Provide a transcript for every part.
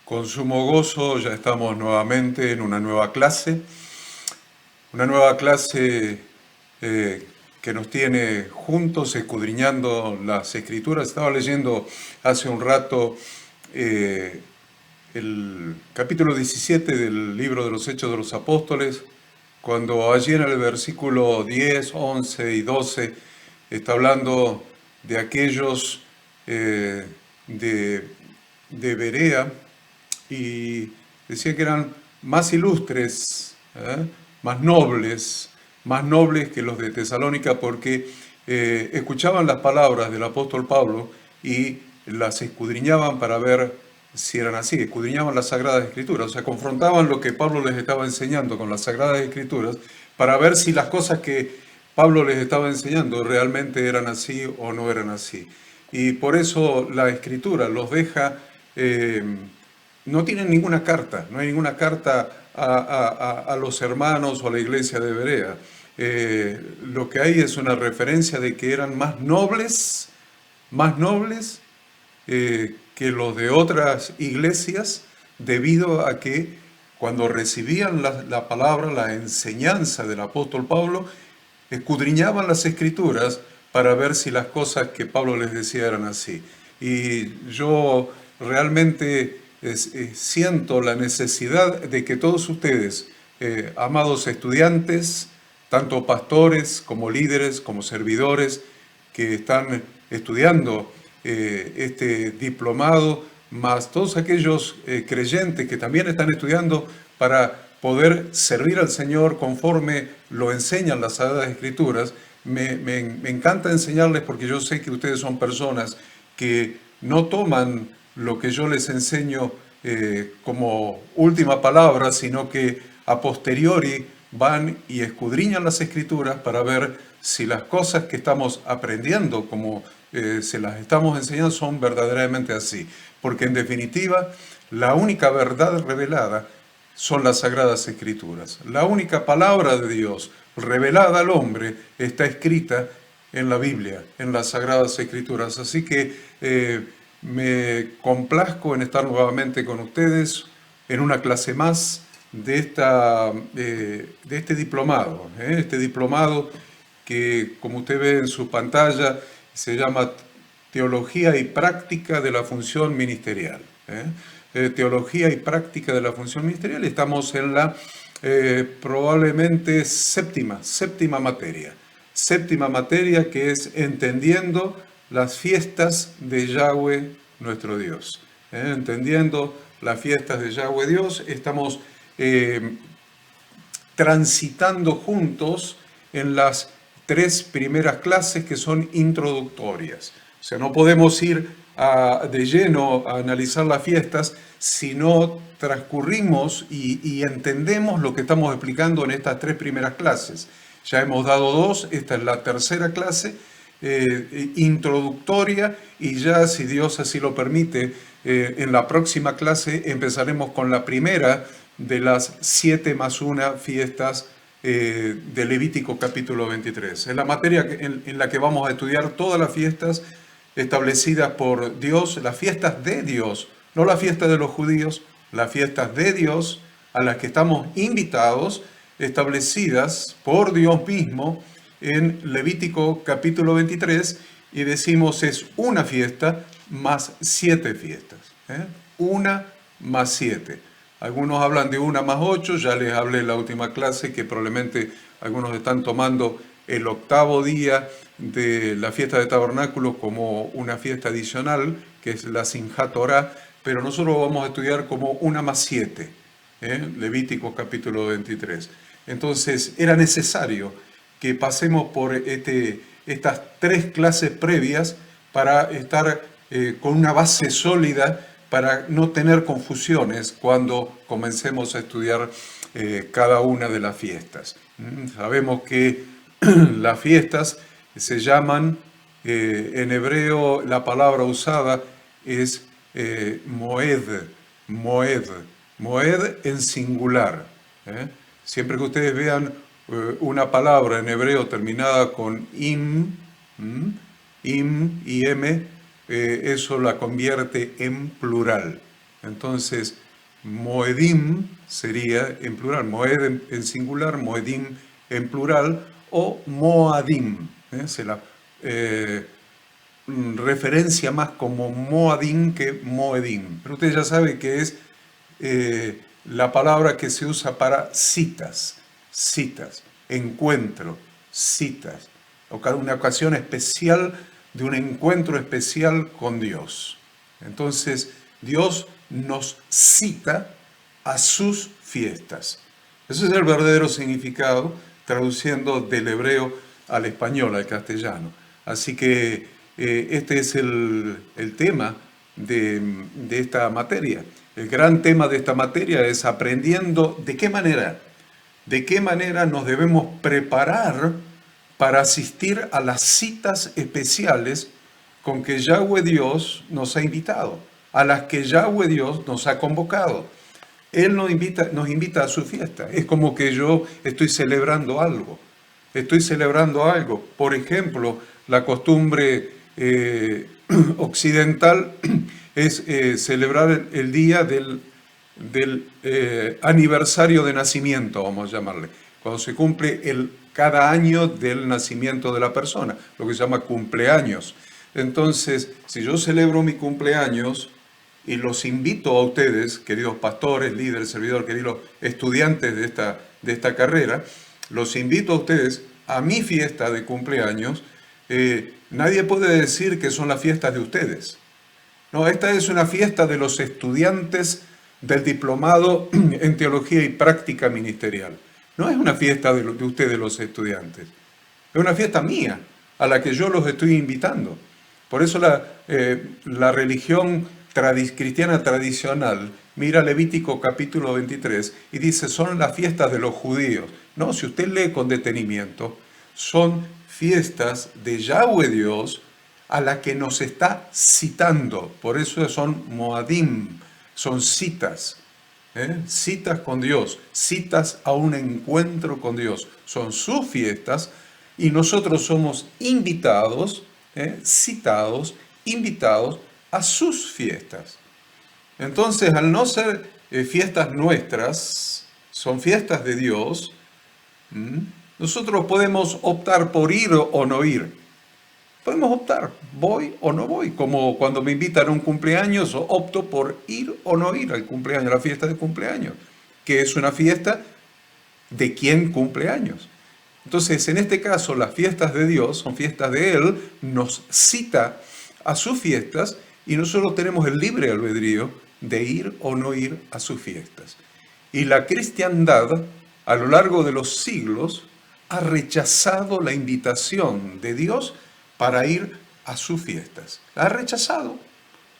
Con sumo gozo ya estamos nuevamente en una nueva clase que nos tiene juntos escudriñando las Escrituras. Estaba leyendo hace un rato eh, el capítulo 17 del libro de los Hechos de los Apóstoles, cuando allí en el versículo 10, 11 y 12 está hablando de aquellos eh, de, de Berea, y decía que eran más ilustres, más nobles que los de Tesalónica, porque escuchaban las palabras del apóstol Pablo y las escudriñaban para ver si eran así, escudriñaban las Sagradas Escrituras, o sea, confrontaban lo que Pablo les estaba enseñando con las Sagradas Escrituras para ver si las cosas que Pablo les estaba enseñando realmente eran así o no eran así. Y por eso la Escritura los deja, no tienen ninguna carta, no hay ninguna carta a los hermanos o a la iglesia de Berea. Lo que hay es una referencia de que eran más nobles que los de otras iglesias, debido a que cuando recibían la palabra, la enseñanza del apóstol Pablo, escudriñaban las escrituras para ver si las cosas que Pablo les decía eran así. Y yo realmente siento la necesidad de que todos ustedes, amados estudiantes, tanto pastores como líderes, como servidores, que están estudiando este diplomado, más todos aquellos creyentes que también están estudiando para poder servir al Señor conforme lo enseñan las Sagradas Escrituras. Me encanta enseñarles, porque yo sé que ustedes son personas que no toman lo que yo les enseño como última palabra, sino que a posteriori van y escudriñan las Escrituras para ver si las cosas que estamos aprendiendo, como se las estamos enseñando, son verdaderamente así. Porque en definitiva, la única verdad revelada son las Sagradas Escrituras. La única palabra de Dios revelada al hombre está escrita en la Biblia, en las Sagradas Escrituras. Así que me complazco en estar nuevamente con ustedes en una clase más de este diplomado. Este diplomado que, como usted ve en su pantalla, se llama Teología y Práctica de la Función Ministerial. Teología y Práctica de la Función Ministerial. Estamos en la probablemente séptima materia. Séptima materia, que es entendiendo las fiestas de Yahweh nuestro Dios. Entendiendo las fiestas de Yahweh Dios, estamos transitando juntos en las tres primeras clases, que son introductorias. O sea, no podemos ir de lleno a analizar las fiestas si no transcurrimos y entendemos lo que estamos explicando en estas tres primeras clases. Ya hemos dado dos, esta es la tercera clase introductoria, y ya, si Dios así lo permite, en la próxima clase empezaremos con la primera de las 7 más 1 fiestas de Levítico capítulo 23. Es la materia en la que vamos a estudiar todas las fiestas establecidas por Dios, las fiestas de Dios, no las fiestas de los judíos, las fiestas de Dios a las que estamos invitados, establecidas por Dios mismo en Levítico capítulo 23, y decimos es una fiesta más 7 fiestas. Una más 7. Algunos hablan de una más 8, ya les hablé en la última clase que probablemente algunos están tomando el octavo día de la fiesta de tabernáculos como una fiesta adicional, que es la Simchat Torah, pero nosotros vamos a estudiar como una más 7, Levítico capítulo 23. Entonces era necesario que pasemos por estas tres clases previas para estar con una base sólida, para no tener confusiones cuando comencemos a estudiar cada una de las fiestas. Sabemos que las fiestas se llaman, en hebreo la palabra usada es moed, moed, moed en singular. Siempre que ustedes vean una palabra en hebreo terminada con im, im y m, eso la convierte en plural. Entonces, Moedim sería en plural, Moed en singular, Moedim en plural, o Moadim. Se la referencia más como Moadim que Moedim. Pero usted ya sabe que es la palabra que se usa para citas, encuentro, citas, una ocasión especial de un encuentro especial con Dios. Entonces, Dios nos cita a sus fiestas. Ese es el verdadero significado, traduciendo del hebreo al español, al castellano. Así que este es el tema de esta materia. El gran tema de esta materia es aprendiendo de qué manera nos debemos preparar para asistir a las citas especiales con que Yahweh Dios nos ha invitado, a las que Yahweh Dios nos ha convocado. Él nos invita a su fiesta. Es como que yo estoy celebrando algo. Por ejemplo, la costumbre occidental es celebrar el día del aniversario de nacimiento, vamos a llamarle, cuando se cumple cada año del nacimiento de la persona, lo que se llama cumpleaños. Entonces, si yo celebro mi cumpleaños y los invito a ustedes, queridos pastores, líderes, servidores, queridos estudiantes de esta carrera, los invito a ustedes a mi fiesta de cumpleaños, nadie puede decir que son las fiestas de ustedes. No, esta es una fiesta de los estudiantes del diplomado en teología y práctica ministerial. No es una fiesta de ustedes los estudiantes. Es una fiesta mía, a la que yo los estoy invitando. Por eso la religión cristiana tradicional mira Levítico capítulo 23 y dice, son las fiestas de los judíos. No, si usted lee con detenimiento, son fiestas de Yahweh Dios a la que nos está citando. Por eso son Moadim, son citas. Citas con Dios, citas a un encuentro con Dios. Son sus fiestas y nosotros somos invitados, citados, invitados a sus fiestas. Entonces, al no ser fiestas nuestras, son fiestas de Dios, nosotros podemos optar por ir o no ir. Podemos optar, voy o no voy, como cuando me invitan a un cumpleaños, opto por ir o no ir al cumpleaños, a la fiesta de cumpleaños, que es una fiesta de quien cumple años. Entonces, en este caso, las fiestas de Dios son fiestas de Él, nos cita a sus fiestas y nosotros tenemos el libre albedrío de ir o no ir a sus fiestas. Y la cristiandad, a lo largo de los siglos, ha rechazado la invitación de Dios para ir a sus fiestas. La ha rechazado.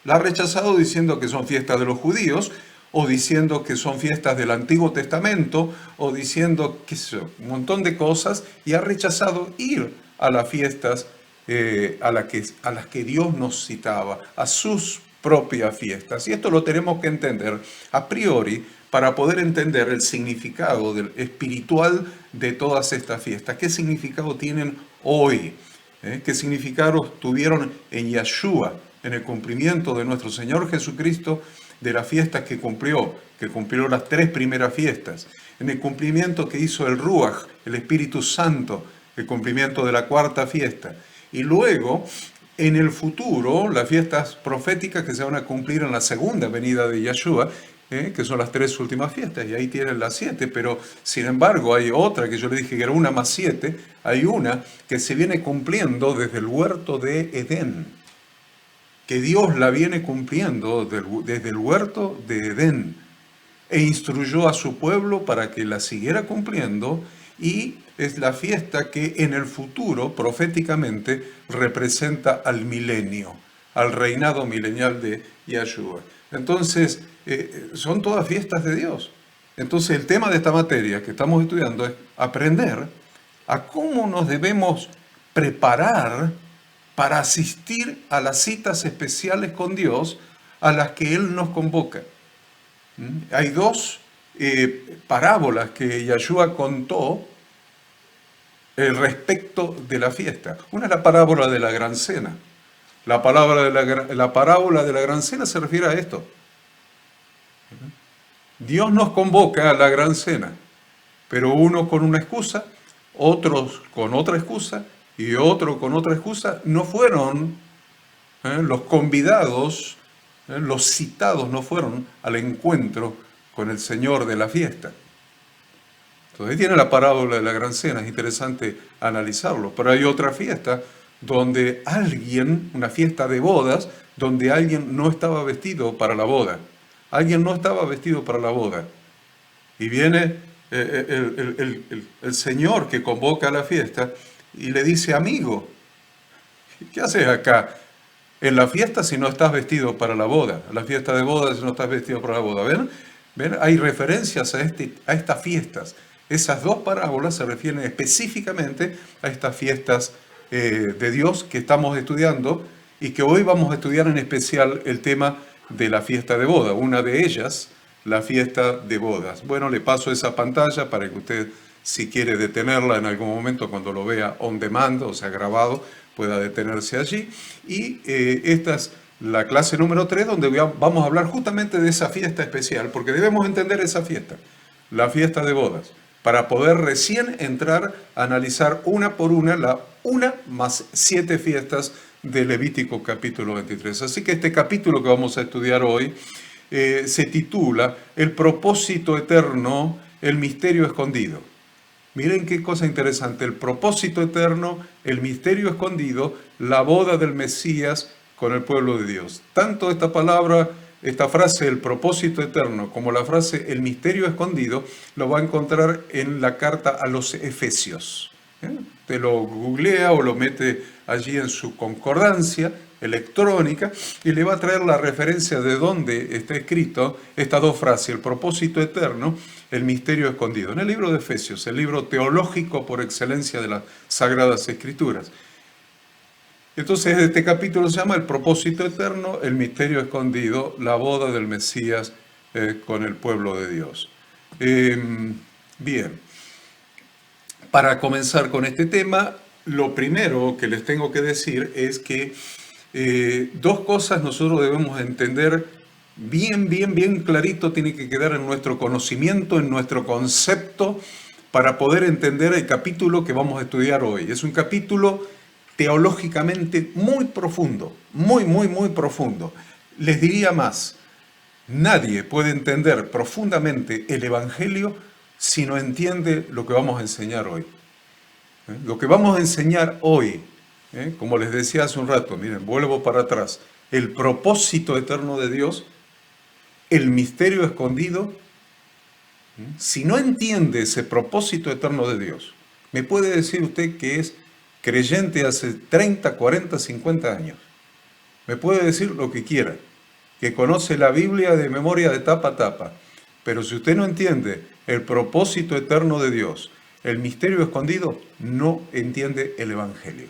La ha rechazado diciendo que son fiestas de los judíos, o diciendo que son fiestas del Antiguo Testamento, o diciendo un montón de cosas, y ha rechazado ir a las fiestas a las que Dios nos citaba, a sus propias fiestas. Y esto lo tenemos que entender a priori para poder entender el significado espiritual de todas estas fiestas. ¿Qué significado tienen hoy? ¿Qué significado tuvieron en Yeshua, en el cumplimiento de nuestro Señor Jesucristo, de las fiestas que cumplió las 3 primeras fiestas, en el cumplimiento que hizo el Ruach, el Espíritu Santo, el cumplimiento de la 4ª fiesta, y luego en el futuro las fiestas proféticas que se van a cumplir en la segunda venida de Yeshua, que son las 3 últimas fiestas, y ahí tienen las 7, pero sin embargo hay otra que yo le dije que era una más 7, hay una que se viene cumpliendo desde el huerto de Edén, que Dios la viene cumpliendo desde el huerto de Edén, e instruyó a su pueblo para que la siguiera cumpliendo, y es la fiesta que en el futuro, proféticamente, representa al milenio, al reinado milenial de Yeshua. Entonces, son todas fiestas de Dios. Entonces, el tema de esta materia que estamos estudiando es aprender a cómo nos debemos preparar para asistir a las citas especiales con Dios a las que Él nos convoca. Hay 2 parábolas que Yeshua contó respecto de la fiesta. Una es la parábola de la gran cena. La parábola de la gran cena se refiere a esto. Dios nos convoca a la gran cena, pero uno con una excusa, otros con otra excusa y otro con otra excusa, no fueron los convidados, los citados no fueron al encuentro con el Señor de la fiesta. Entonces tiene la parábola de la gran cena, es interesante analizarlo, pero hay otra fiesta donde alguien, una fiesta de bodas, donde alguien no estaba vestido para la boda. Alguien no estaba vestido para la boda. Y viene el Señor que convoca a la fiesta y le dice, amigo, ¿qué haces acá en la fiesta si no estás vestido para la boda? La fiesta de bodas si no estás vestido para la boda. ¿Ven? ¿Ven? Hay referencias a estas fiestas. Esas dos parábolas se refieren específicamente a estas fiestas de Dios que estamos estudiando y que hoy vamos a estudiar en especial el tema de la fiesta de boda. Una de ellas, la fiesta de bodas. Bueno, le paso esa pantalla para que usted, si quiere detenerla en algún momento cuando lo vea on demand, o sea, grabado, pueda detenerse allí. Y esta es la clase número 3, donde vamos a hablar justamente de esa fiesta especial, porque debemos entender esa fiesta, la fiesta de bodas, para poder recién entrar a analizar una por una, la una más 7 fiestas de Levítico capítulo 23. Así que este capítulo que vamos a estudiar hoy se titula El propósito eterno, el misterio escondido. Miren qué cosa interesante, el propósito eterno, el misterio escondido, la boda del Mesías con el pueblo de Dios. Tanto esta palabra, esta frase, el propósito eterno, como la frase, el misterio escondido, lo va a encontrar en la carta a los Efesios. Te lo googlea o lo mete allí en su concordancia electrónica y le va a traer la referencia de dónde está escrito estas dos frases, el propósito eterno, el misterio escondido. En el libro de Efesios, el libro teológico por excelencia de las Sagradas Escrituras. Entonces este capítulo se llama el propósito eterno, el misterio escondido, la boda del Mesías con el pueblo de Dios. Bien, para comenzar con este tema, lo primero que les tengo que decir es que dos cosas nosotros debemos entender bien clarito, tiene que quedar en nuestro conocimiento, en nuestro concepto, para poder entender el capítulo que vamos a estudiar hoy. Es un capítulo teológicamente muy profundo, muy profundo. Les diría más, nadie puede entender profundamente el Evangelio si no entiende lo que vamos a enseñar hoy. Lo que vamos a enseñar hoy, como les decía hace un rato, miren, vuelvo para atrás, el propósito eterno de Dios, el misterio escondido. Si no entiende ese propósito eterno de Dios, me puede decir usted que es creyente hace 30, 40, 50 años. Me puede decir lo que quiera, que conoce la Biblia de memoria de tapa a tapa. Pero si usted no entiende el propósito eterno de Dios, el misterio escondido, no entiende el Evangelio.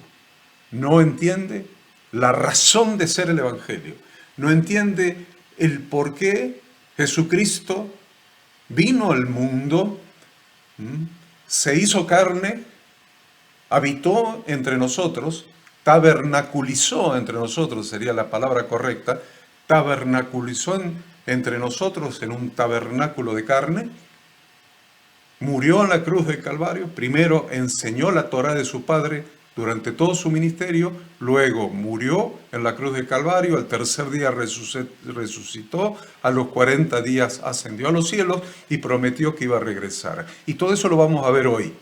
No entiende la razón de ser el Evangelio. No entiende el por qué Jesucristo vino al mundo, se hizo carne, habitó entre nosotros, tabernaculizó entre nosotros, sería la palabra correcta, tabernaculizó entre nosotros en un tabernáculo de carne, murió en la cruz del Calvario, primero enseñó la Torá de su Padre durante todo su ministerio, luego murió en la cruz del Calvario, al tercer día resucitó, a los 40 días ascendió a los cielos y prometió que iba a regresar. Y todo eso lo vamos a ver hoy,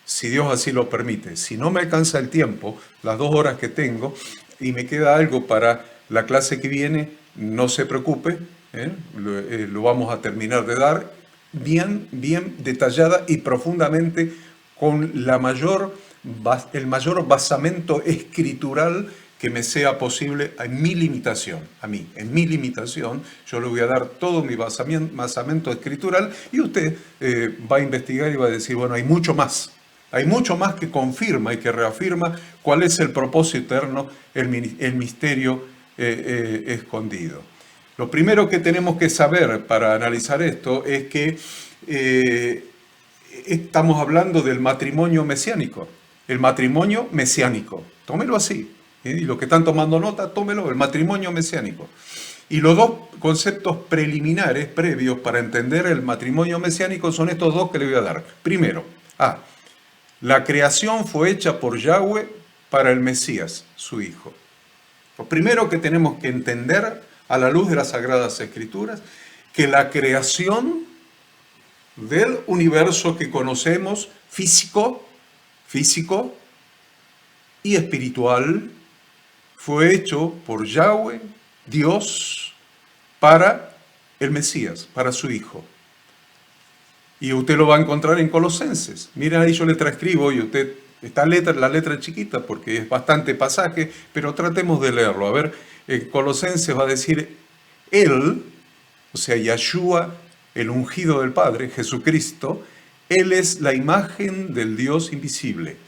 si Dios así lo permite. Si no me alcanza el tiempo, las 2 horas que tengo, y me queda algo para la clase que viene, no se preocupe, lo vamos a terminar de dar bien detallada y profundamente con el mayor basamento escritural que me sea posible en mi limitación. En mi limitación, yo le voy a dar todo mi basamento escritural y usted va a investigar y va a decir, bueno, hay mucho más. Hay mucho más que confirma y que reafirma cuál es el propósito eterno, el misterio escondido. Lo primero que tenemos que saber para analizar esto es que estamos hablando del matrimonio mesiánico. El matrimonio mesiánico. Tómelo así. Y los que están tomando nota, tómelo, el matrimonio mesiánico. Y los dos conceptos preliminares, previos, para entender el matrimonio mesiánico son estos dos que le voy a dar. Primero, la creación fue hecha por Yahweh para el Mesías, su Hijo. Lo primero que tenemos que entender a la luz de las Sagradas Escrituras, que la creación del universo que conocemos, físico y espiritual, fue hecho por Yahweh, Dios, para el Mesías, para su Hijo. Y usted lo va a encontrar en Colosenses. Miren, ahí yo le transcribo y usted, la letra chiquita porque es bastante pasaje, pero tratemos de leerlo. A ver, en Colosenses va a decir, Él, o sea, Yahshua, el ungido del Padre, Jesucristo, Él es la imagen del Dios invisible,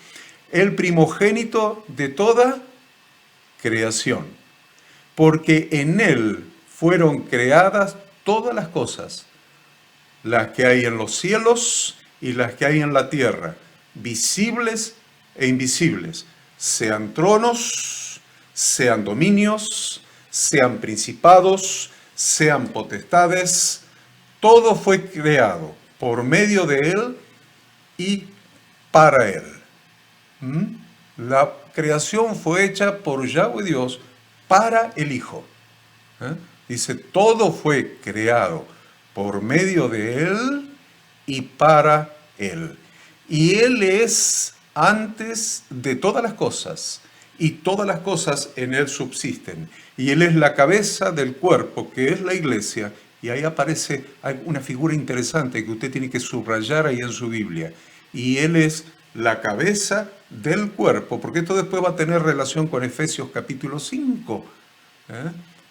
el primogénito de toda creación, porque en Él fueron creadas todas las cosas, las que hay en los cielos y las que hay en la tierra, visibles e invisibles, sean tronos, sean dominios, sean principados, sean potestades, todo fue creado por medio de Él y para Él. La creación fue hecha por Yahweh Dios para el Hijo. Dice, todo fue creado por medio de Él y para Él. Y Él es antes de todas las cosas, y todas las cosas en Él subsisten. Y Él es la cabeza del cuerpo, que es la iglesia. Y ahí aparece una figura interesante que usted tiene que subrayar ahí en su Biblia. Y Él es la cabeza del cuerpo, porque esto después va a tener relación con Efesios capítulo 5.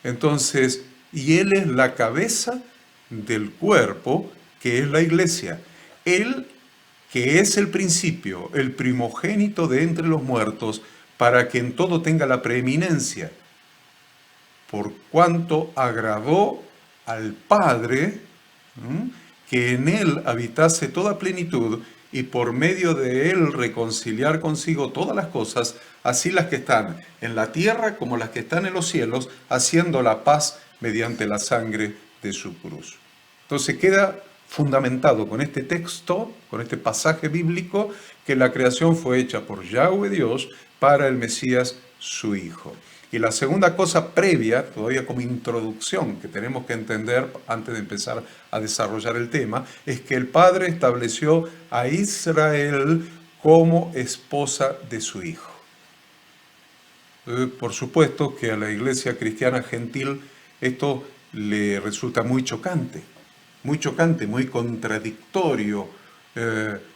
Entonces, y Él es la cabeza del cuerpo, que es la iglesia. Él, que es el principio, el primogénito de entre los muertos, para que en todo tenga la preeminencia, por cuanto agradó al Padre, que en Él habitase toda plenitud, y por medio de Él reconciliar consigo todas las cosas, así las que están en la tierra como las que están en los cielos, haciendo la paz mediante la sangre de su cruz. Entonces queda fundamentado con este texto, con este pasaje bíblico, que la creación fue hecha por Yahweh Dios para el Mesías, su Hijo. Y la segunda cosa previa, todavía como introducción, que tenemos que entender antes de empezar a desarrollar el tema, es que el Padre estableció a Israel como esposa de su Hijo. Por supuesto que a la iglesia cristiana gentil esto le resulta muy chocante, muy contradictorio.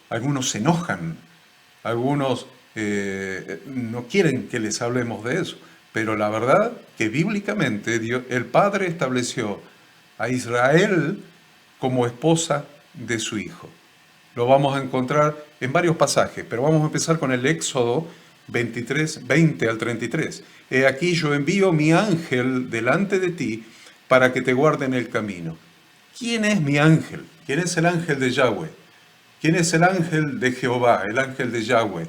Algunos se enojan, algunos no quieren que les hablemos de eso. Pero la verdad que bíblicamente el Padre estableció a Israel como esposa de su Hijo. Lo vamos a encontrar en varios pasajes, pero vamos a empezar con el Éxodo 23, 20 al 33. He aquí yo envío mi ángel delante de ti para que te guarde en el camino. ¿Quién es mi ángel? ¿Quién es el ángel de Yahweh? ¿Quién es el ángel de Jehová, el ángel de Yahweh?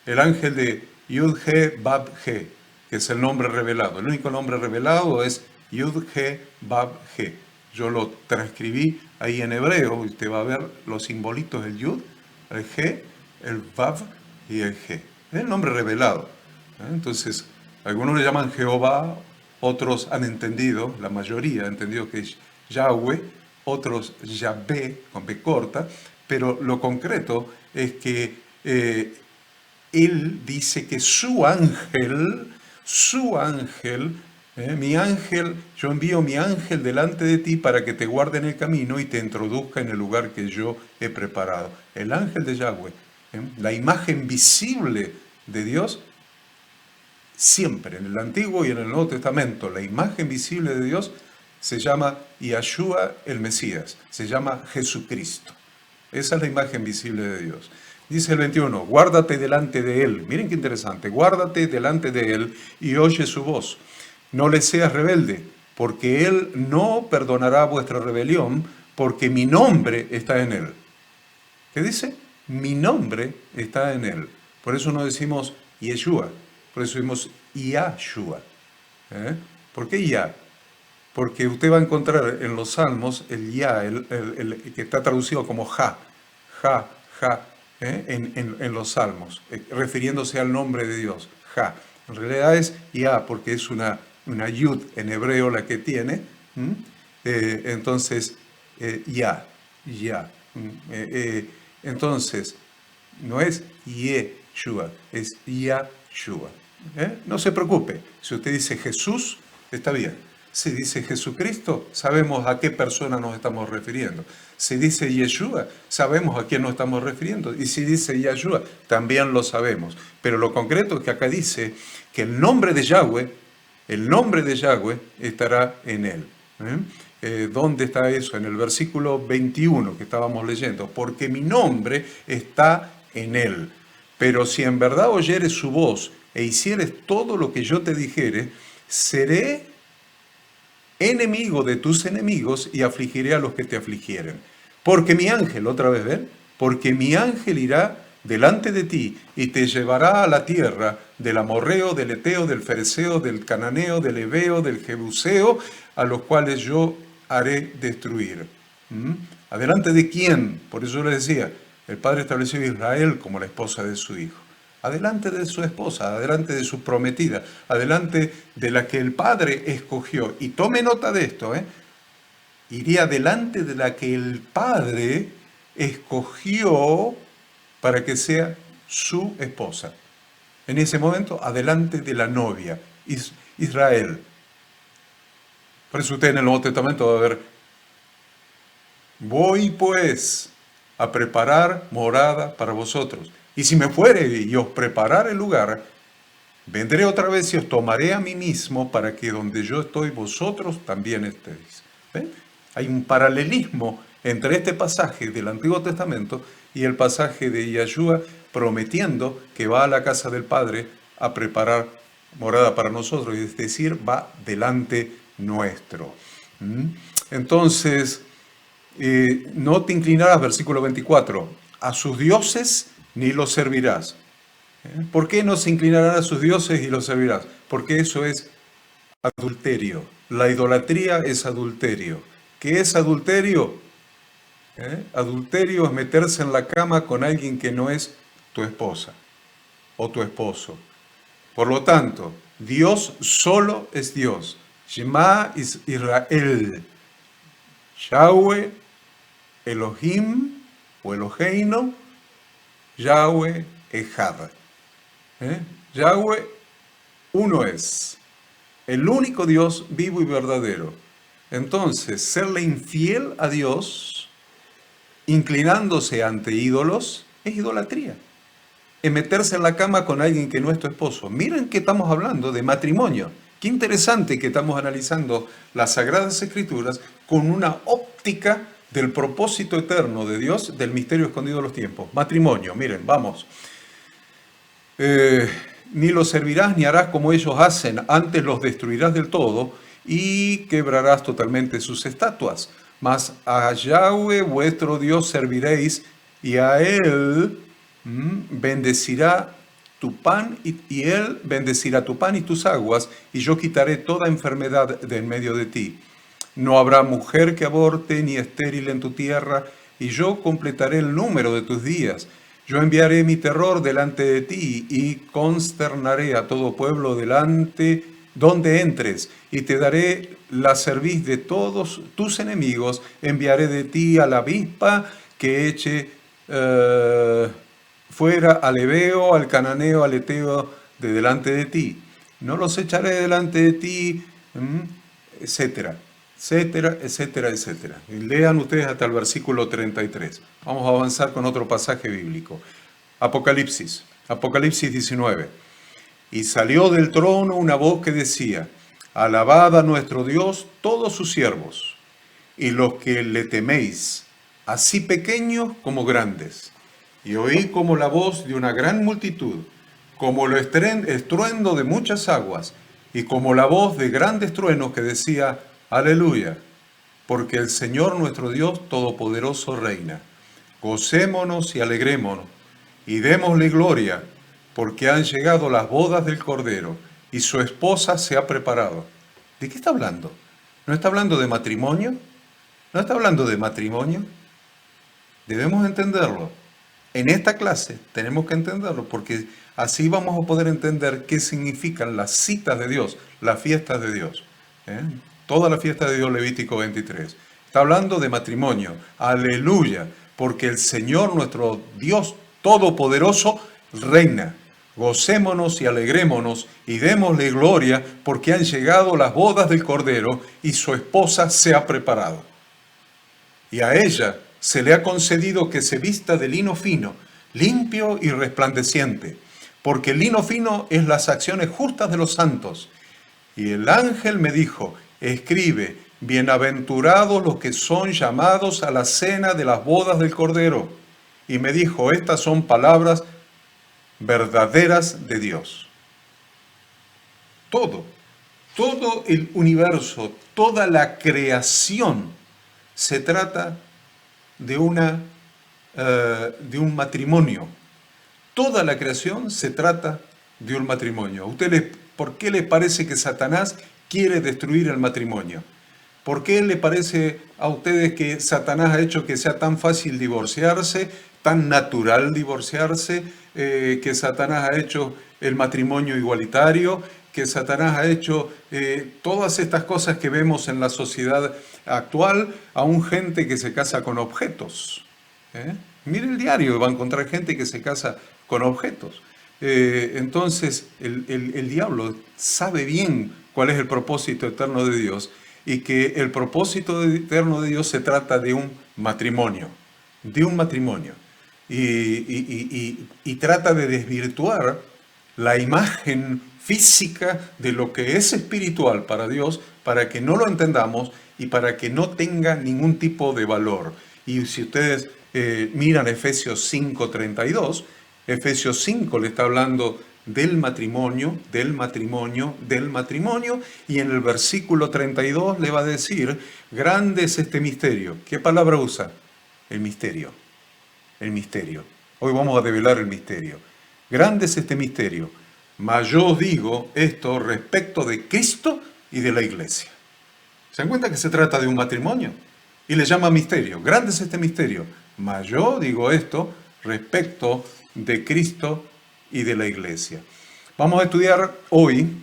El ángel de Yud-He-Bab-He, que es el nombre revelado. El único nombre revelado es Yud-He-Bab-He. Yo lo transcribí ahí en hebreo, y usted va a ver los simbolitos del Yud, el He, el Vav y el He. Es el nombre revelado. Entonces, algunos le llaman Jehová, otros han entendido, la mayoría ha entendido que es Yahweh, otros Yahvé, con B corta, pero lo concreto es que él dice que su ángel, mi ángel, yo envío mi ángel delante de ti para que te guarde en el camino y te introduzca en el lugar que yo he preparado. El ángel de Yahweh, la imagen visible de Dios, siempre en el Antiguo y en el Nuevo Testamento, la imagen visible de Dios se llama Yahshua el Mesías, se llama Jesucristo. Esa es la imagen visible de Dios. Dice el 21, guárdate delante de Él. Miren qué interesante, guárdate delante de Él y oye su voz. No le seas rebelde, porque Él no perdonará vuestra rebelión, porque mi nombre está en Él. ¿Qué dice? Mi nombre está en Él. Por eso no decimos Yeshua, por eso decimos Yahshua. ¿Por qué Yah? porque usted va a encontrar en los salmos el ya, que está traducido como ja, ja, en los salmos, refiriéndose al nombre de Dios, ja. En realidad es ya, porque es una yud en hebreo la que tiene, entonces ya, ya. Entonces, no es Yeshua, es Yahshua. No se preocupe, si usted dice Jesús, está bien. Si dice Jesucristo, sabemos a qué persona nos estamos refiriendo. Si dice Yeshua, sabemos a quién nos estamos refiriendo. Y si dice Yahshua, también lo sabemos. Pero lo concreto es que acá dice que el nombre de Yahweh estará en él. ¿Dónde está eso? En el versículo 21 que estábamos leyendo. Porque mi nombre está en él. Pero si en verdad oyeres su voz e hicieres todo lo que yo te dijere, seré enemigo de tus enemigos y afligiré a los que te afligieren. Porque mi ángel, otra vez ven, porque mi ángel irá delante de ti y te llevará a la tierra del amorreo, del eteo, del fereceo, del cananeo, del heveo, del jebuseo, a los cuales yo haré destruir. ¿Adelante de quién? Por eso yo les decía, el Padre estableció a Israel como la esposa de su hijo. Adelante de su esposa, adelante de su prometida, adelante de la que el Padre escogió. Y tome nota de esto, iría delante de la que el Padre escogió para que sea su esposa. En ese momento, adelante de la novia, Israel. Por eso usted en el Nuevo Testamento va a ver, voy pues a preparar morada para vosotros. Y si me fuere y os preparare el lugar, vendré otra vez y os tomaré a mí mismo para que donde yo estoy vosotros también estéis. ¿Ven? Hay un paralelismo entre este pasaje del Antiguo Testamento y el pasaje de Yahshua prometiendo que va a la casa del Padre a preparar morada para nosotros, es decir, va delante nuestro. Entonces, no te inclinarás, versículo 24, a sus dioses ni los servirás. ¿Por qué no se inclinarán a sus dioses y los servirás? Porque eso es adulterio. La idolatría es adulterio. ¿Qué es adulterio? Adulterio es meterse en la cama con alguien que no es tu esposa o tu esposo. Por lo tanto, Dios solo es Dios. Shema Israel. Yahweh, Elohim o Eloheinu, Yahweh Echad. Yahweh uno es, el único Dios vivo y verdadero. Entonces, serle infiel a Dios, inclinándose ante ídolos, es idolatría. Es meterse en la cama con alguien que no es tu esposo. Miren que estamos hablando de matrimonio. Qué interesante que estamos analizando las Sagradas Escrituras con una óptica del propósito eterno de Dios, del misterio escondido de los tiempos. Matrimonio, miren, vamos. Ni los servirás ni harás como ellos hacen, antes los destruirás del todo y quebrarás totalmente sus estatuas. Mas a Yahweh vuestro Dios serviréis y a Él bendecirá tu pan y Él bendecirá tu pan y tus aguas y yo quitaré toda enfermedad de en medio de ti. No habrá mujer que aborte ni estéril en tu tierra y yo completaré el número de tus días. Yo enviaré mi terror delante de ti y consternaré a todo pueblo delante donde entres y te daré la cerviz de todos tus enemigos. Enviaré de ti a la avispa que eche fuera al heveo, al cananeo, al eteo de delante de ti. No los echaré delante de ti, etcétera, etcétera, etcétera, etcétera. Y lean ustedes hasta el versículo 33. Vamos a avanzar con otro pasaje bíblico. Apocalipsis 19. Y salió del trono una voz que decía, alabad a nuestro Dios todos sus siervos, y los que le teméis, así pequeños como grandes. Y oí como la voz de una gran multitud, como el estruendo de muchas aguas, y como la voz de grandes truenos que decía, aleluya, porque el Señor nuestro Dios Todopoderoso reina. Gocémonos y alegrémonos, y démosle gloria, porque han llegado las bodas del Cordero, y su esposa se ha preparado. ¿De qué está hablando? ¿No está hablando de matrimonio? ¿No está hablando de matrimonio? Debemos entenderlo. En esta clase tenemos que entenderlo porque así vamos a poder entender qué significan las citas de Dios, las fiestas de Dios. ¿Eh? Toda la fiesta de Dios, Levítico 23. Está hablando de matrimonio. Aleluya. Porque el Señor, nuestro Dios Todopoderoso, reina. Gocémonos y alegrémonos y démosle gloria porque han llegado las bodas del Cordero y su esposa se ha preparado. Y a ella se le ha concedido que se vista de lino fino, limpio y resplandeciente, porque el lino fino es las acciones justas de los santos. Y el ángel me dijo, escribe, bienaventurados los que son llamados a la cena de las bodas del Cordero. Y me dijo, estas son palabras verdaderas de Dios. Todo el universo, toda la creación se trata de un matrimonio. Toda la creación se trata de un matrimonio. ¿Por qué les parece que Satanás quiere destruir el matrimonio? ¿Por qué le parece a ustedes que Satanás ha hecho que sea tan fácil divorciarse, tan natural divorciarse, que Satanás ha hecho el matrimonio igualitario, que Satanás ha hecho todas estas cosas que vemos en la sociedad actual, aún gente que se casa con objetos? Mire el diario, va a encontrar gente que se casa con objetos. Entonces, el diablo sabe bien cuál es el propósito eterno de Dios y que el propósito eterno de Dios se trata de un matrimonio, y trata de desvirtuar la imagen física de lo que es espiritual para Dios, para que no lo entendamos y para que no tenga ningún tipo de valor. Y si ustedes miran Efesios 5:32, Efesios 5 le está hablando del matrimonio, y en el versículo 32 le va a decir, grande es este misterio. ¿Qué palabra usa? El misterio. Hoy vamos a develar el misterio. Grande es este misterio, mas yo os digo esto respecto de Cristo y de la iglesia. ¿Se dan cuenta que se trata de un matrimonio? Y le llama misterio. Grande es este misterio, mas yo digo esto respecto de Cristo y de la iglesia. Vamos a estudiar hoy,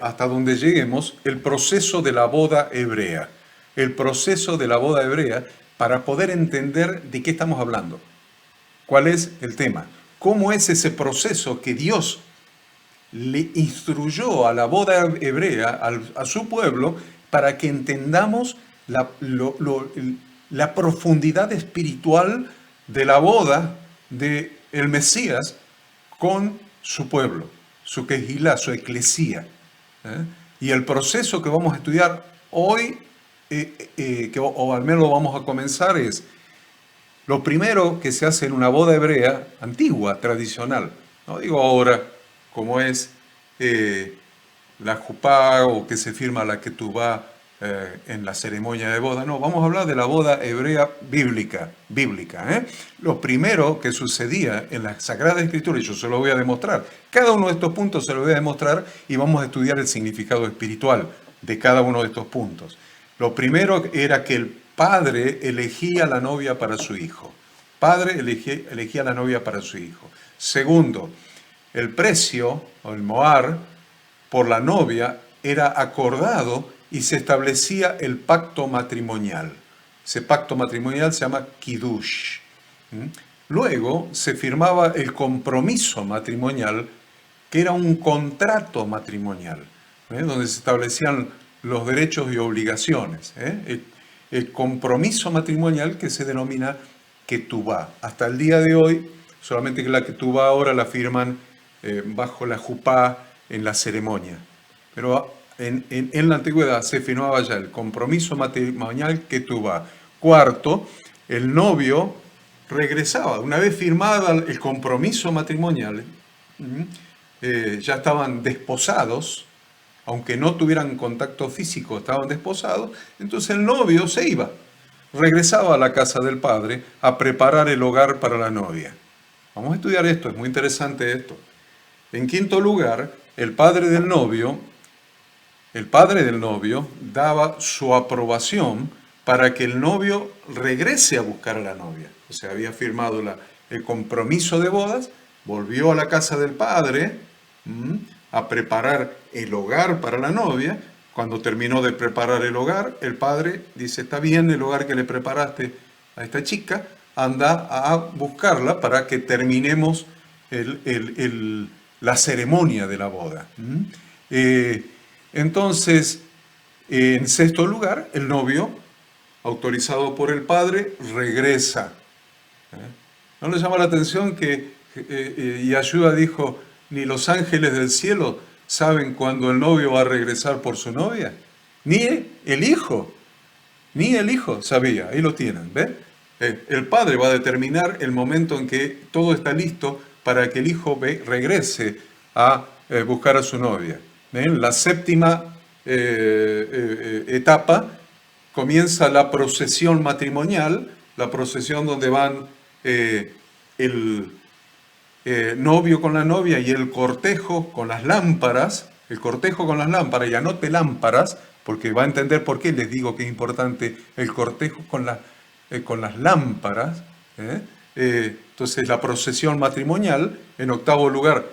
hasta donde lleguemos, el proceso de la boda hebrea. El proceso de la boda hebrea para poder entender de qué estamos hablando. ¿Cuál es el tema? ¿Cómo es ese proceso que Dios le instruyó a la boda hebrea, a su pueblo, para que entendamos la profundidad espiritual de la boda del Mesías con su pueblo, su quejilá, su eclesía? Y el proceso que vamos a estudiar hoy, o al menos lo vamos a comenzar, es lo primero que se hace en una boda hebrea antigua, tradicional. No digo ahora como es la jupá o que se firma la ketubá en la ceremonia de boda. No, vamos a hablar de la boda hebrea bíblica. Lo primero que sucedía en la Sagrada Escritura, y yo se lo voy a demostrar. Cada uno de estos puntos se lo voy a demostrar y vamos a estudiar el significado espiritual de cada uno de estos puntos. Lo primero era que el padre elegía la novia para su hijo. Elegía la novia para su hijo. Segundo, el precio, o el mohar, por la novia era acordado y se establecía el pacto matrimonial. Ese pacto matrimonial se llama kiddush. Luego se firmaba el compromiso matrimonial, que era un contrato matrimonial, donde se establecían los derechos y obligaciones. El compromiso matrimonial que se denomina ketubá. Hasta el día de hoy, solamente que la ketubá ahora la firman bajo la jupá en la ceremonia. Pero en la antigüedad se firmaba ya el compromiso matrimonial ketubá. Cuarto, el novio regresaba. Una vez firmada el compromiso matrimonial, ya estaban desposados, aunque no tuvieran contacto físico, estaban desposados, entonces el novio se iba, regresaba a la casa del padre a preparar el hogar para la novia. Vamos a estudiar esto, es muy interesante esto. En quinto lugar, el padre del novio el padre del novio daba su aprobación para que el novio regrese a buscar a la novia. O sea, había firmado el compromiso de bodas, volvió a la casa del padre a preparar el hogar para la novia. Cuando terminó de preparar el hogar, el padre dice, está bien el hogar que le preparaste a esta chica, anda a buscarla para que terminemos la ceremonia de la boda. Entonces, en sexto lugar, el novio, autorizado por el padre, regresa. ¿No le llama la atención que Yeshua dijo, ni los ángeles del cielo saben cuándo el novio va a regresar por su novia? Ni el hijo sabía, ahí lo tienen, ¿ven? El padre va a determinar el momento en que todo está listo para que el hijo regrese a buscar a su novia. ¿Ven? La séptima etapa comienza la procesión matrimonial, la procesión donde van el novio con la novia y el cortejo con las lámparas, y anote lámparas, porque va a entender por qué les digo que es importante el cortejo con las lámparas. Entonces la procesión matrimonial, en octavo lugar,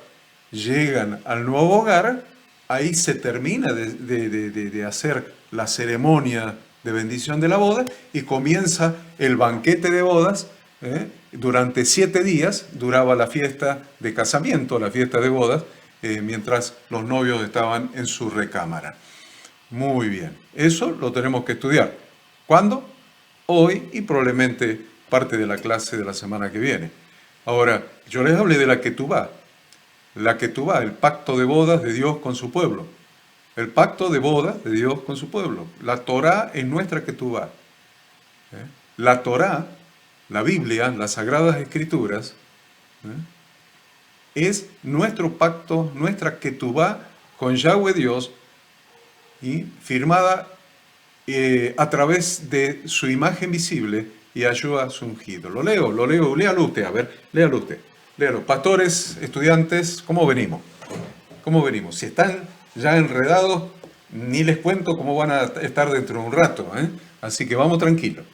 llegan al nuevo hogar, ahí se termina de hacer la ceremonia de bendición de la boda y comienza el banquete de bodas. Durante 7 días duraba la fiesta de casamiento, la fiesta de bodas, mientras los novios estaban en su recámara. Muy bien, eso lo tenemos que estudiar. ¿Cuándo? Hoy y probablemente parte de la clase de la semana que viene. Ahora, yo les hablé de la ketubá. La ketubá, el pacto de bodas de Dios con su pueblo. El pacto de bodas de Dios con su pueblo. La Torá es nuestra ketubá. La Torá, la Biblia, las Sagradas Escrituras, es nuestro pacto, nuestra ketubá con Yahweh Dios, y firmada a través de su imagen visible y Yahshua su ungido. Lo leo, léalo usted, a ver, léalo usted. Léalo. Pastores, estudiantes, ¿cómo venimos? ¿Cómo venimos? Si están ya enredados, ni les cuento cómo van a estar dentro de un rato, Así que vamos tranquilos.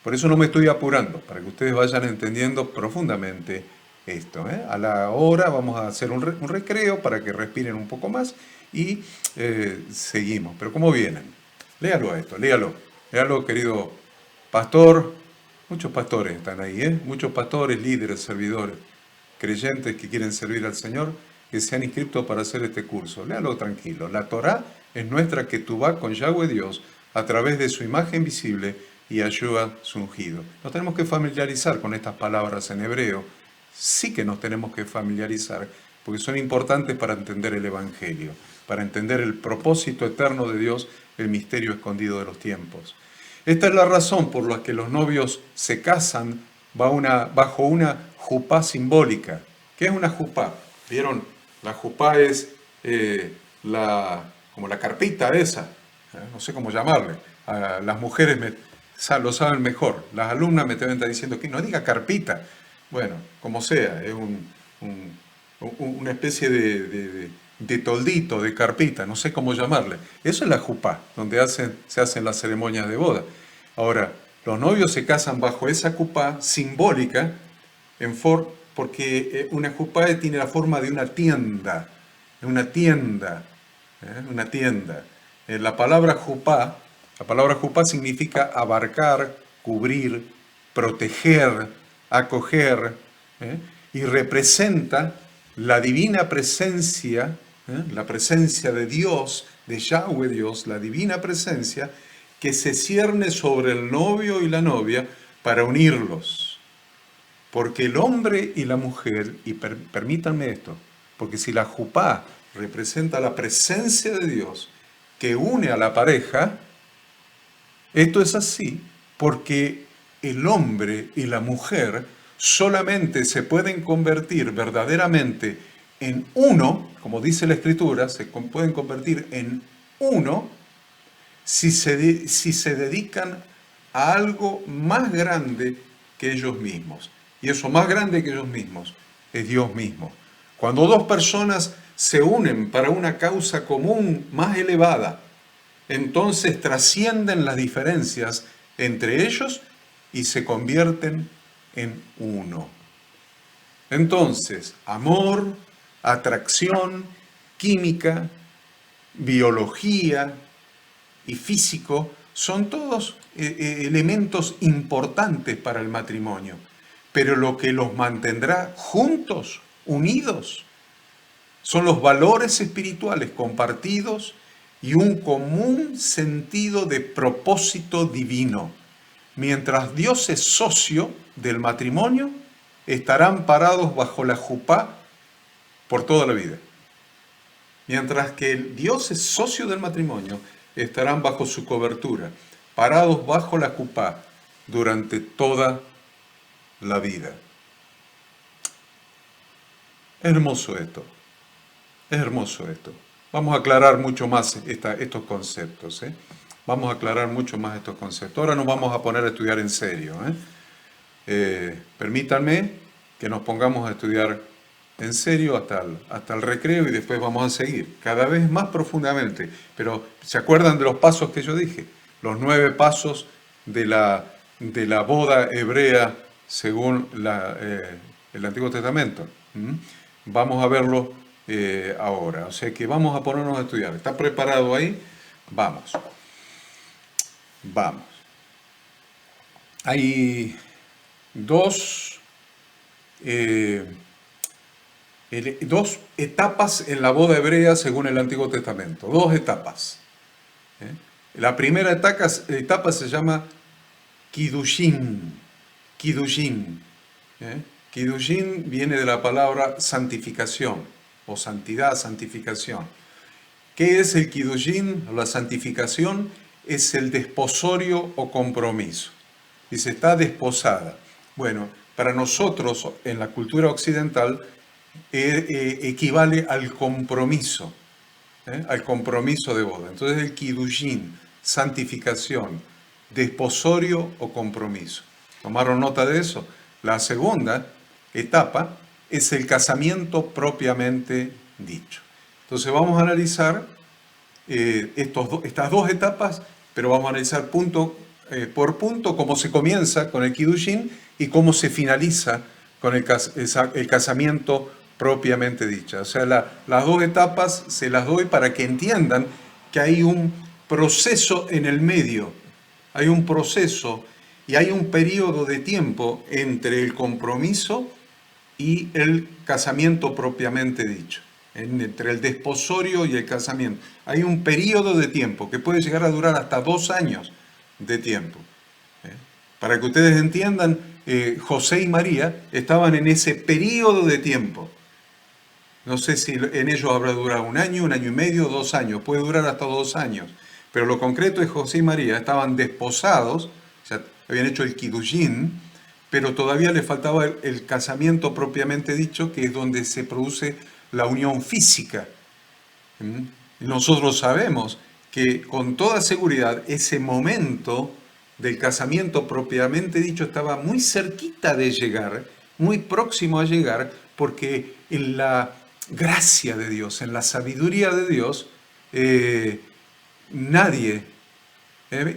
Por eso no me estoy apurando, para que ustedes vayan entendiendo profundamente esto. A la hora vamos a hacer un recreo para que respiren un poco más y seguimos. Pero ¿cómo vienen? Léalo a esto, léalo. Léalo, querido pastor. Muchos pastores están ahí, muchos pastores, líderes, servidores, creyentes que quieren servir al Señor, que se han inscrito para hacer este curso. Léalo tranquilo. La Torá es nuestra ketubá con Yahweh Dios a través de su imagen visible y Yahshua su ungido. Nos tenemos que familiarizar con estas palabras en hebreo. Sí que nos tenemos que familiarizar, porque son importantes para entender el Evangelio, para entender el propósito eterno de Dios, el misterio escondido de los tiempos. Esta es la razón por la que los novios se casan bajo una jupá simbólica. ¿Qué es una jupá? ¿Vieron? La jupá es como la carpita esa, no sé cómo llamarle. Las mujeres lo saben mejor. Las alumnas me deben estar diciendo que no diga carpita. Bueno, como sea, es una especie de toldito, de carpita, no sé cómo llamarle. Eso es la jupá, donde se hacen las ceremonias de boda. Ahora, los novios se casan bajo esa jupá simbólica, porque una jupá tiene la forma de una tienda. Una tienda. La palabra jupá significa abarcar, cubrir, proteger, acoger, y representa la divina presencia, la presencia de Dios, de Yahweh Dios, la divina presencia que se cierne sobre el novio y la novia para unirlos. Porque el hombre y la mujer, y permítanme esto, porque si la jupá representa la presencia de Dios que une a la pareja, esto es así porque el hombre y la mujer solamente se pueden convertir verdaderamente en uno, como dice la Escritura, se pueden convertir en uno si se dedican a algo más grande que ellos mismos. Y eso más grande que ellos mismos es Dios mismo. Cuando dos personas se unen para una causa común más elevada, entonces trascienden las diferencias entre ellos y se convierten en uno. Entonces, amor, atracción, química, biología y físico son todos elementos importantes para el matrimonio, pero lo que los mantendrá juntos, unidos, son los valores espirituales compartidos y un común sentido de propósito divino. Mientras Dios es socio del matrimonio, estarán parados bajo la jupá por toda la vida. Mientras que Dios es socio del matrimonio, estarán bajo su cobertura, parados bajo la jupá durante toda la vida. Es hermoso esto. Es hermoso esto. Vamos a aclarar mucho más estos conceptos. Vamos a aclarar mucho más estos conceptos. Ahora nos vamos a poner a estudiar en serio. Permítanme que nos pongamos a estudiar en serio hasta el recreo y después vamos a seguir cada vez más profundamente. Pero ¿se acuerdan de los pasos que yo dije? Los 9 pasos de la boda hebrea según el Antiguo Testamento. Vamos a verlo ahora. O sea que vamos a ponernos a estudiar. ¿Está preparado ahí? Vamos. Vamos. Hay dos etapas en la boda hebrea según el Antiguo Testamento. 2 etapas. La primera etapa se llama Kiddushin. Kiddushin. Kiddushin viene de la palabra santificación o santidad, santificación. ¿Qué es el Kiddushin? La santificación es el desposorio o compromiso. Dice, está desposada. Bueno, para nosotros en la cultura occidental equivale al compromiso de boda. Entonces el Kiddushin, santificación, desposorio o compromiso. ¿Tomaron nota de eso? La segunda etapa es el casamiento propiamente dicho. Entonces vamos a analizar estas 2 etapas, pero vamos a analizar punto por punto cómo se comienza con el Kiddushin y cómo se finaliza con el casamiento propiamente dicho. O sea, las 2 etapas se las doy para que entiendan que hay un proceso en el medio, hay un proceso y hay un periodo de tiempo entre el compromiso y el casamiento propiamente dicho, entre el desposorio y el casamiento. Hay un periodo de tiempo que puede llegar a durar hasta 2 años de tiempo. Para que ustedes entiendan, José y María estaban en ese periodo de tiempo. No sé si en ellos habrá durado 1 año, 1 año y medio, 2 años, puede durar hasta 2 años. Pero lo concreto es José y María estaban desposados, o sea, habían hecho el Kiddushin, pero todavía le faltaba el casamiento propiamente dicho, que es donde se produce la unión física. Nosotros sabemos que con toda seguridad ese momento del casamiento propiamente dicho estaba muy cerquita de llegar, muy próximo a llegar, porque en la gracia de Dios, en la sabiduría de Dios,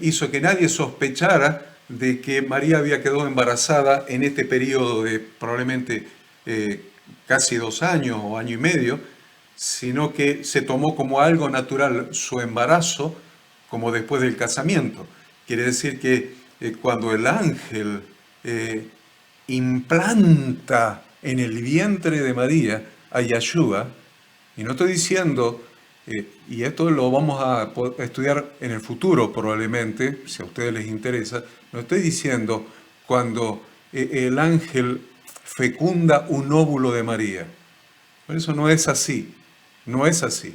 hizo que nadie sospechara de que María había quedado embarazada en este periodo de probablemente casi 2 años o año y medio, sino que se tomó como algo natural su embarazo, como después del casamiento. Quiere decir que cuando el ángel implanta en el vientre de María a Yeshua, y no estoy diciendo, y esto lo vamos a estudiar en el futuro probablemente, si a ustedes les interesa, no estoy diciendo cuando el ángel fecunda un óvulo de María. Por eso no es así, no es así.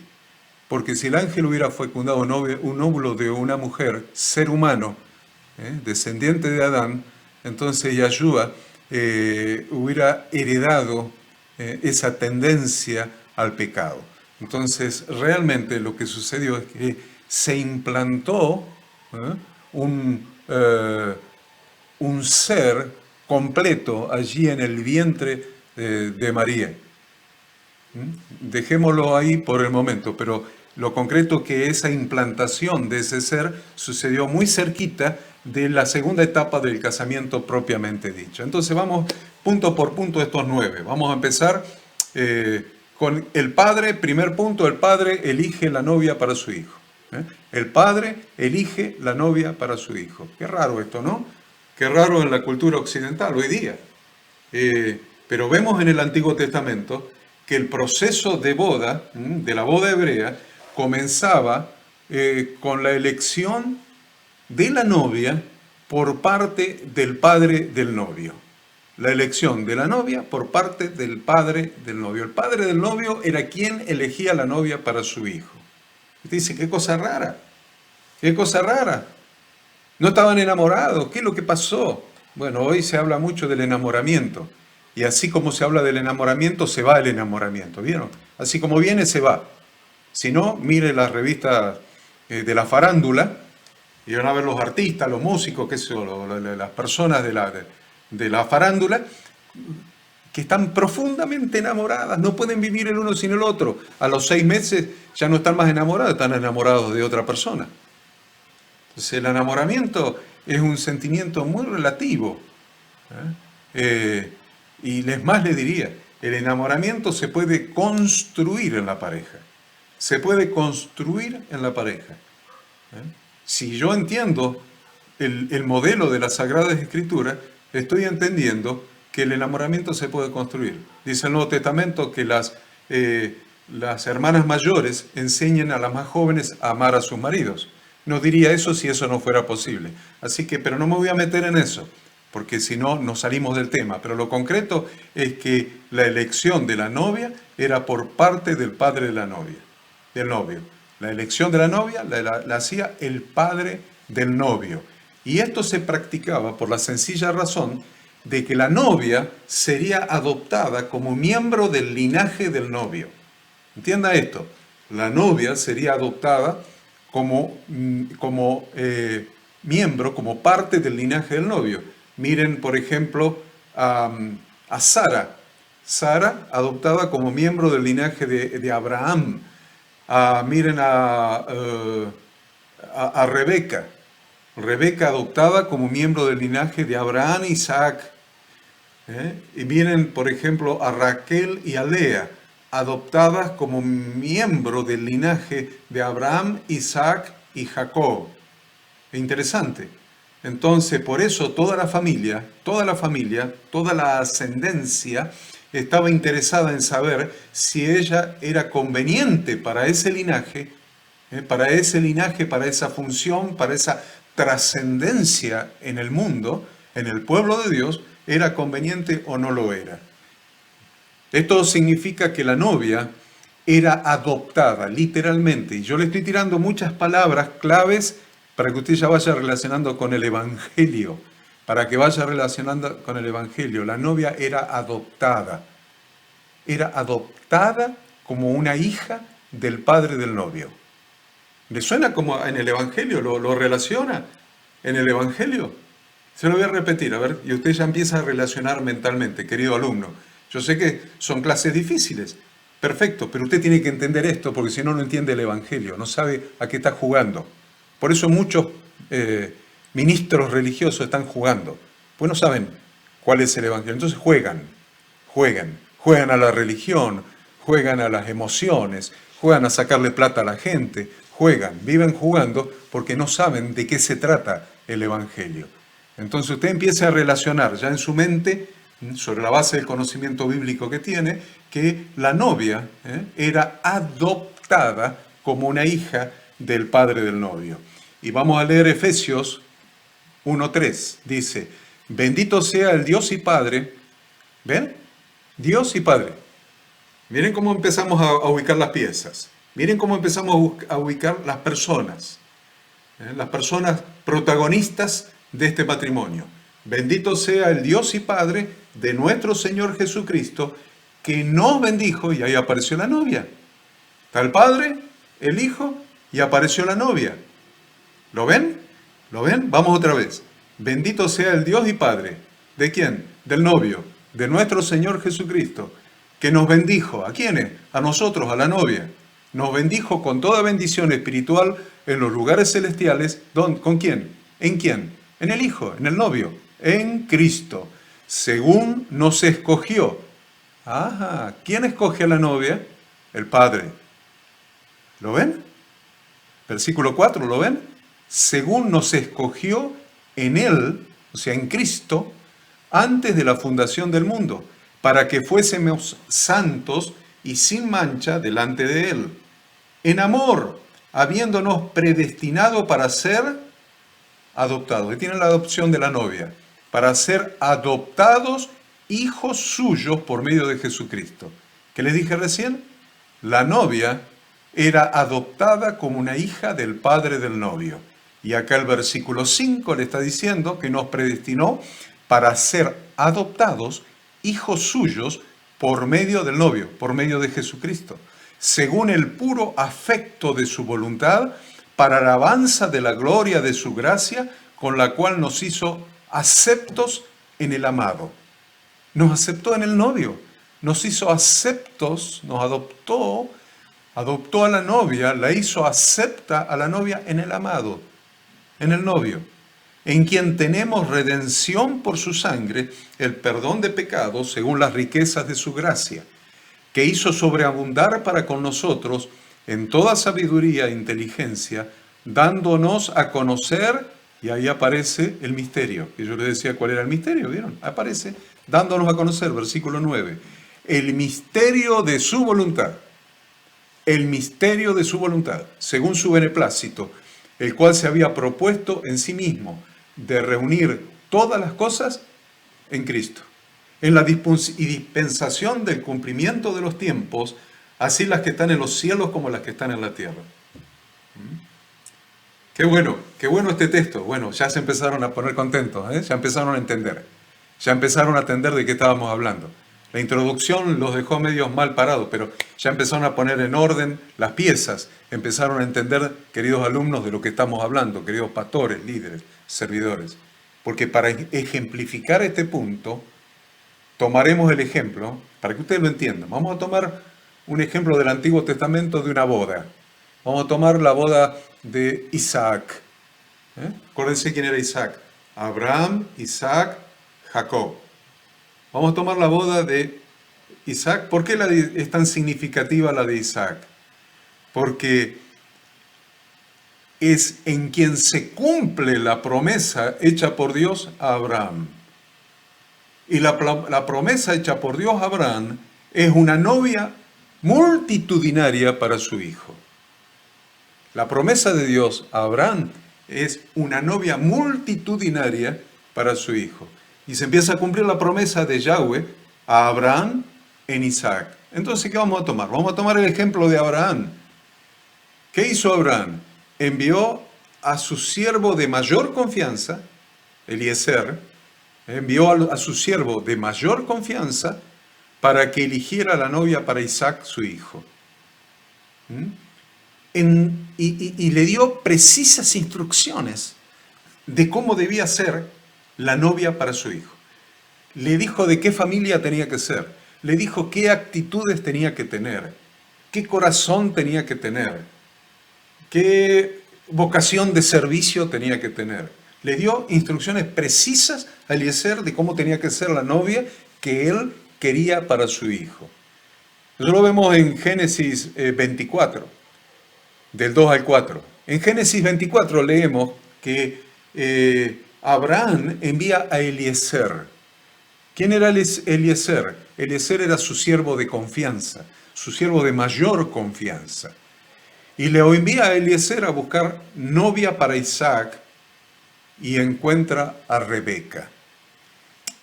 Porque si el ángel hubiera fecundado un óvulo de una mujer, ser humano, descendiente de Adán, entonces Yeshua hubiera heredado esa tendencia al pecado. Entonces, realmente lo que sucedió es que se implantó un ser completo allí en el vientre de María. Dejémoslo ahí por el momento, pero Lo concreto que esa implantación de ese ser sucedió muy cerquita de la segunda etapa del casamiento propiamente dicho. Entonces vamos punto por punto estos 9. Vamos a empezar con el padre. Primer punto, el padre elige la novia para su hijo. El padre elige la novia para su hijo. Qué raro esto, ¿no? Qué raro en la cultura occidental hoy día. Pero vemos en el Antiguo Testamento que el proceso de boda, de la boda hebrea, comenzaba con la elección de la novia por parte del padre del novio. La elección de la novia por parte del padre del novio. El padre del novio era quien elegía la novia para su hijo. Usted dice, qué cosa rara, qué cosa rara. No estaban enamorados, ¿qué es lo que pasó? Bueno, hoy se habla mucho del enamoramiento. Y así como se habla del enamoramiento, se va el enamoramiento, ¿vieron? Así como viene, se va. Si no, mire las revistas de la farándula y van a ver los artistas, los músicos, qué sé yo, las personas de la farándula que están profundamente enamoradas, no pueden vivir el uno sin el otro. A los 6 meses ya no están más enamorados, están enamorados de otra persona. Entonces el enamoramiento es un sentimiento muy relativo. Y más le diría, el enamoramiento se puede construir en la pareja. Se puede construir en la pareja. Si yo entiendo el modelo de las Sagradas Escrituras, estoy entendiendo que el enamoramiento se puede construir. Dice el Nuevo Testamento que las hermanas mayores enseñan a las más jóvenes a amar a sus maridos. No diría eso si eso no fuera posible. Así que, pero no me voy a meter en eso, porque si no, nos salimos del tema. Pero lo concreto es que la elección de la novia era por parte del padre de la novia, del novio. La elección de la novia la hacía el padre del novio. Y esto se practicaba por la sencilla razón de que la novia sería adoptada como miembro del linaje del novio. Entienda esto, la novia sería adoptada como miembro, como parte del linaje del novio. Miren, por ejemplo, a Sara. Sara, adoptada como miembro del linaje de Abraham. Miren a Rebeca. Rebeca adoptada como miembro del linaje de Abraham e Isaac. Y miren, por ejemplo, a Raquel y a Lea, adoptadas como miembro del linaje de Abraham, Isaac y Jacob. Interesante. Entonces, por eso toda la familia, toda la ascendencia estaba interesada en saber si ella era conveniente para ese linaje, para esa función, para esa trascendencia en el mundo, en el pueblo de Dios, era conveniente o no lo era. Esto significa que la novia era adoptada, literalmente. Y yo le estoy tirando muchas palabras claves para que usted ya vaya relacionando con el Evangelio. Para que vaya relacionando con el Evangelio. La novia era adoptada. Era adoptada como una hija del padre del novio. ¿Le suena como en el Evangelio? ¿Lo relaciona en el Evangelio? Se lo voy a repetir, a ver, y usted ya empieza a relacionar mentalmente, querido alumno. Yo sé que son clases difíciles, perfecto, pero usted tiene que entender esto, porque si no, no entiende el Evangelio, no sabe a qué está jugando. Por eso muchos ministros religiosos están jugando, pues no saben cuál es el Evangelio. Entonces juegan a la religión, juegan a las emociones, juegan a sacarle plata a la gente, viven jugando porque no saben de qué se trata el Evangelio. Entonces usted empieza a relacionar ya en su mente, sobre la base del conocimiento bíblico que tiene, que la novia era adoptada como una hija del padre del novio. Y vamos a leer Efesios 1:3. Dice, bendito sea el Dios y Padre. ¿Ven? Dios y Padre. Miren cómo empezamos a ubicar las piezas. Miren cómo empezamos a ubicar las personas protagonistas de este matrimonio. Bendito sea el Dios y Padre de nuestro Señor Jesucristo, que nos bendijo, y ahí apareció la novia. Está el Padre, el Hijo, y apareció la novia. ¿Lo ven? ¿Lo ven? Vamos otra vez. Bendito sea el Dios y Padre. ¿De quién? Del novio, de nuestro Señor Jesucristo, que nos bendijo. ¿A quiénes? A nosotros, a la novia. nos bendijo con toda bendición espiritual en los lugares celestiales. ¿Con quién? ¿En quién? En el Hijo, en el novio, en Cristo, según nos escogió. Ajá, ¿quién escoge a la novia? El Padre. ¿Lo ven? Versículo 4, ¿lo ven? Según nos escogió en Él, o sea, en Cristo, antes de la fundación del mundo, para que fuésemos santos y sin mancha delante de Él. En amor, habiéndonos predestinado para ser adoptados. Y tienen la adopción de la novia, para ser adoptados hijos suyos por medio de Jesucristo. ¿Qué les dije recién? La novia era adoptada como una hija del padre del novio. Y acá el versículo 5 le está diciendo que nos predestinó para ser adoptados hijos suyos por medio del novio, por medio de Jesucristo, según el puro afecto de su voluntad, para alabanza de la gloria de su gracia, con la cual nos hizo aceptos en el amado. Nos aceptó en el novio, nos hizo aceptos, nos adoptó a la novia, la hizo acepta a la novia en el amado, en el novio, en quien tenemos redención por su sangre, el perdón de pecados según las riquezas de su gracia, que hizo sobreabundar para con nosotros en toda sabiduría e inteligencia, dándonos a conocer, y ahí aparece el misterio, que yo les decía cuál era el misterio, ¿vieron? Aparece, dándonos a conocer, versículo 9, el misterio de su voluntad, el misterio de su voluntad, según su beneplácito, el cual se había propuesto en sí mismo de reunir todas las cosas en Cristo, en la dispensación del cumplimiento de los tiempos, así las que están en los cielos como las que están en la tierra. Qué bueno este texto. Bueno, ya se empezaron a poner contentos, ya empezaron a entender, ya empezaron a entender de qué estábamos hablando. La introducción los dejó medios mal parados, pero ya empezaron a poner en orden las piezas, empezaron a entender, queridos alumnos, de lo que estamos hablando, queridos pastores, líderes, servidores. Porque para ejemplificar este punto, tomaremos el ejemplo, para que ustedes lo entiendan. Vamos a tomar un ejemplo del Antiguo Testamento de una boda. Vamos a tomar la boda de Isaac. Acuérdense quién era Isaac. Abraham, Isaac, Jacob. Vamos a tomar la boda de Isaac. ¿Por qué es tan significativa la de Isaac? Porque es en quien se cumple la promesa hecha por Dios a Abraham. Y la promesa hecha por Dios a Abraham es una novia multitudinaria para su hijo. La promesa de Dios a Abraham es una novia multitudinaria para su hijo. Y se empieza a cumplir la promesa de Yahweh a Abraham en Isaac. Entonces, ¿qué vamos a tomar? Vamos a tomar el ejemplo de Abraham. ¿Qué hizo Abraham? Envió a su siervo de mayor confianza, Eliezer, envió a su siervo de mayor confianza para que eligiera la novia para Isaac, su hijo. Y le dio precisas instrucciones de cómo debía ser la novia para su hijo. Le dijo de qué familia tenía que ser, le dijo qué actitudes tenía que tener, qué corazón tenía que tener, qué vocación de servicio tenía que tener. Le dio instrucciones precisas a Eliezer de cómo tenía que ser la novia que él quería para su hijo. Eso lo vemos en Génesis 24, del 2 al 4. En Génesis 24 leemos que Abraham envía a Eliezer. ¿Quién era Eliezer? Eliezer era su siervo de confianza, su siervo de mayor confianza. Y le envía a Eliezer a buscar novia para Isaac y encuentra a Rebeca.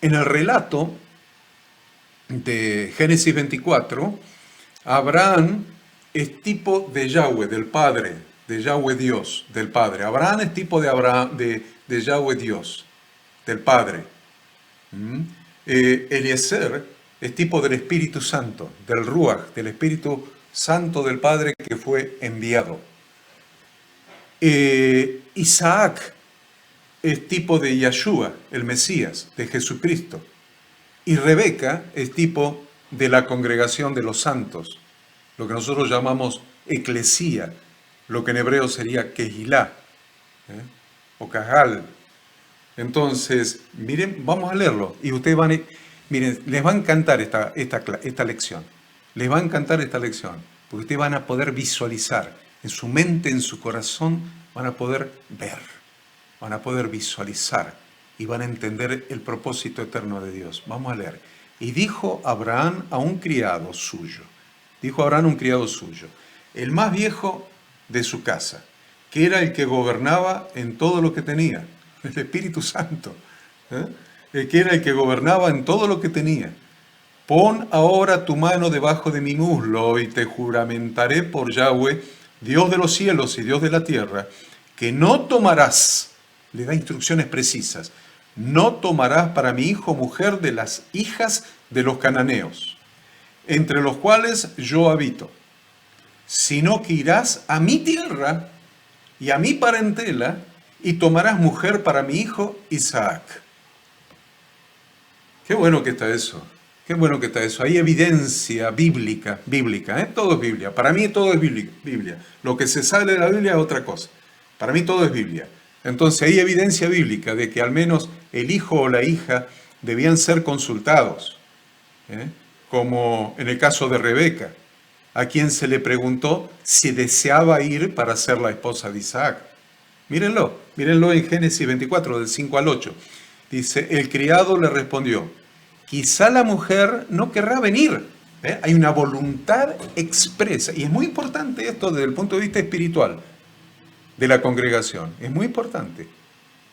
En el relato de Génesis 24, Abraham es tipo de Yahweh, del Padre, de Yahweh Dios, del Padre. Abraham es tipo de Yahweh Dios, del Padre. Eliezer es tipo del Espíritu Santo, del Ruach, del Espíritu Santo del Padre que fue enviado. Isaac es tipo de Yahshua, el Mesías, de Jesucristo. Y Rebeca es tipo de la congregación de los santos, lo que nosotros llamamos eclesía, lo que en hebreo sería Kehilá, o Cajal. Entonces, miren, vamos a leerlo y ustedes miren, les va a encantar esta lección. Les va a encantar esta lección, porque ustedes van a poder visualizar en su mente, en su corazón, van a poder ver, van a poder visualizar y van a entender el propósito eterno de Dios. Vamos a leer. Y dijo Abraham a un criado suyo, el más viejo de su casa, que era el que gobernaba en todo lo que tenía, el Espíritu Santo, que era el que gobernaba en todo lo que tenía. Pon ahora tu mano debajo de mi muslo y te juramentaré por Yahweh, Dios de los cielos y Dios de la tierra, que no tomarás, le da instrucciones precisas, no tomarás para mi hijo mujer de las hijas de los cananeos, entre los cuales yo habito, sino que irás a mi tierra y a mi parentela y tomarás mujer para mi hijo Isaac. Qué bueno que está eso. Qué bueno que está eso. Hay evidencia bíblica, todo es Biblia. Para mí todo es Biblia. Lo que se sale de la Biblia es otra cosa. Para mí todo es Biblia. Entonces hay evidencia bíblica de que al menos el hijo o la hija debían ser consultados. Como en el caso de Rebeca, a quien se le preguntó si deseaba ir para ser la esposa de Isaac. Mírenlo en Génesis 24, del 5 al 8. Dice, el criado le respondió, quizá la mujer no querrá venir. Hay una voluntad expresa. Y es muy importante esto desde el punto de vista espiritual de la congregación. Es muy importante.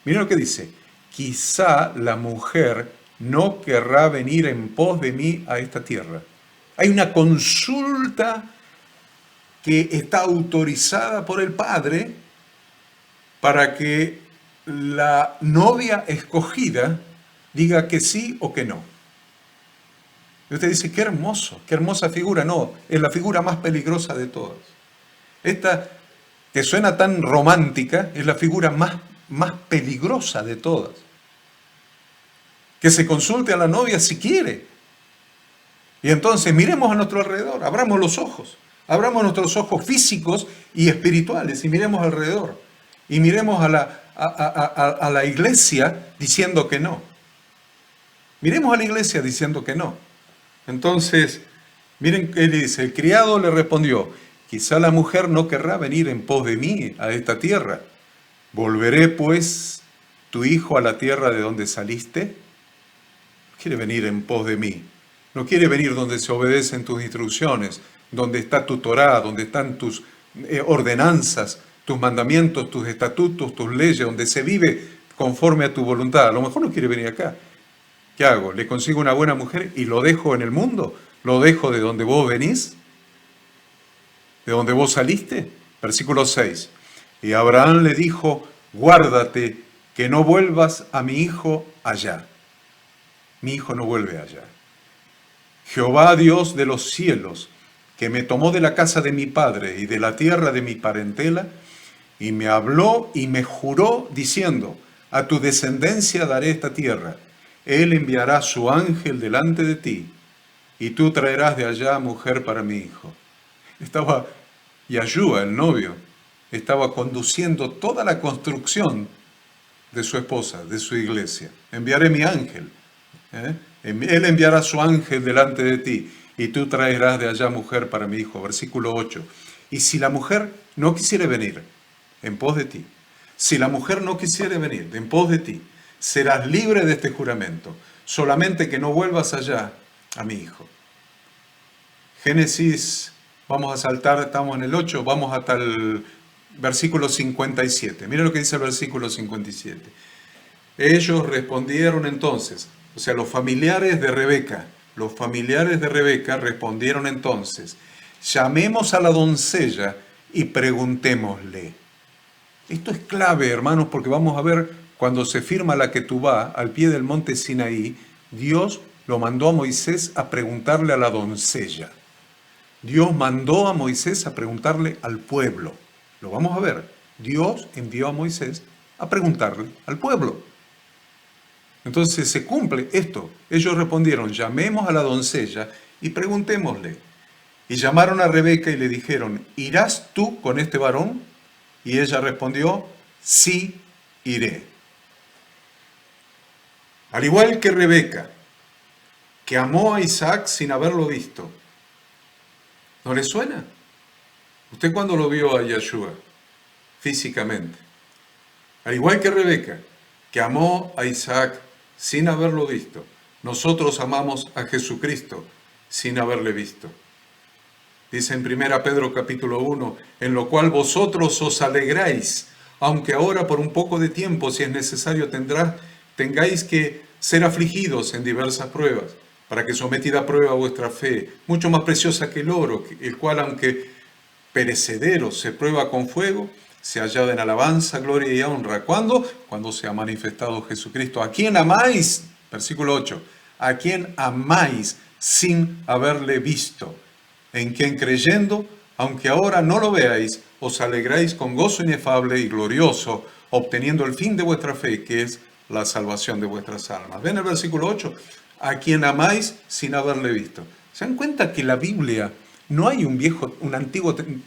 Miren lo que dice. Quizá la mujer no querrá venir en pos de mí a esta tierra. Hay una consulta que está autorizada por el padre para que la novia escogida diga que sí o que no. Y usted dice, qué hermosa figura. No, es la figura más peligrosa de todas. Esta, que suena tan romántica, es la figura más peligrosa de todas. Que se consulte a la novia si quiere. Y entonces miremos a nuestro alrededor, abramos nuestros ojos físicos y espirituales y miremos alrededor. Y miremos a la iglesia diciendo que no. Miremos a la iglesia diciendo que no. Entonces, miren qué le dice, el criado le respondió, quizá la mujer no querrá venir en pos de mí a esta tierra. ¿Volveré pues tu hijo a la tierra de donde saliste? Quiere venir en pos de mí. No quiere venir donde se obedecen tus instrucciones, donde está tu Torá, donde están tus ordenanzas, tus mandamientos, tus estatutos, tus leyes, donde se vive conforme a tu voluntad. A lo mejor no quiere venir acá. ¿Qué hago? ¿Le consigo una buena mujer y lo dejo en el mundo? ¿Lo dejo de donde vos venís? ¿De donde vos saliste? Versículo 6. Y Abraham le dijo, guárdate que no vuelvas a mi hijo allá. Mi hijo no vuelve allá. Jehová Dios de los cielos, que me tomó de la casa de mi padre y de la tierra de mi parentela, y me habló y me juró diciendo, a tu descendencia daré esta tierra. Él enviará su ángel delante de ti, y tú traerás de allá mujer para mi hijo. Estaba Yahshua, el novio, estaba conduciendo toda la construcción de su esposa, de su iglesia. Enviaré mi ángel. Él enviará su ángel delante de ti, y tú traerás de allá mujer para mi hijo. Versículo 8. Y si la mujer no quisiere venir en pos de ti, si la mujer no quisiere venir en pos de ti, serás libre de este juramento, solamente que no vuelvas allá a mi hijo. Génesis, vamos a saltar, estamos en el 8, vamos hasta el versículo 57. Mira lo que dice el versículo 57. Ellos respondieron entonces, o sea, los familiares de Rebeca respondieron entonces, llamemos a la doncella y preguntémosle. Esto es clave, hermanos, porque vamos a ver cuando se firma la Ketubá al pie del monte Sinaí, Dios lo mandó a Moisés a preguntarle a la doncella. Dios mandó a Moisés a preguntarle al pueblo. Lo vamos a ver. Dios envió a Moisés a preguntarle al pueblo. Entonces se cumple esto. Ellos respondieron, llamemos a la doncella y preguntémosle. Y llamaron a Rebeca y le dijeron, ¿irás tú con este varón? Y ella respondió, sí, iré. Al igual que Rebeca, que amó a Isaac sin haberlo visto. ¿No le suena? ¿Usted cuándo lo vio a Yeshua físicamente? Al igual que Rebeca, que amó a Isaac sin haberlo visto, nosotros amamos a Jesucristo sin haberle visto. Dice en 1 Pedro capítulo 1, en lo cual vosotros os alegráis, aunque ahora por un poco de tiempo, si es necesario, tengáis que ser afligidos en diversas pruebas, para que sometida a prueba vuestra fe, mucho más preciosa que el oro, el cual aunque perecedero se prueba con fuego, se hallada en alabanza, gloria y honra. ¿Cuándo? Cuando se ha manifestado Jesucristo. ¿A quién amáis? Versículo 8. ¿A quién amáis sin haberle visto? En quien creyendo, aunque ahora no lo veáis, os alegráis con gozo inefable y glorioso, obteniendo el fin de vuestra fe, que es la salvación de vuestras almas. ¿Ven el versículo 8? A quien amáis sin haberle visto. ¿Se dan cuenta que la Biblia no hay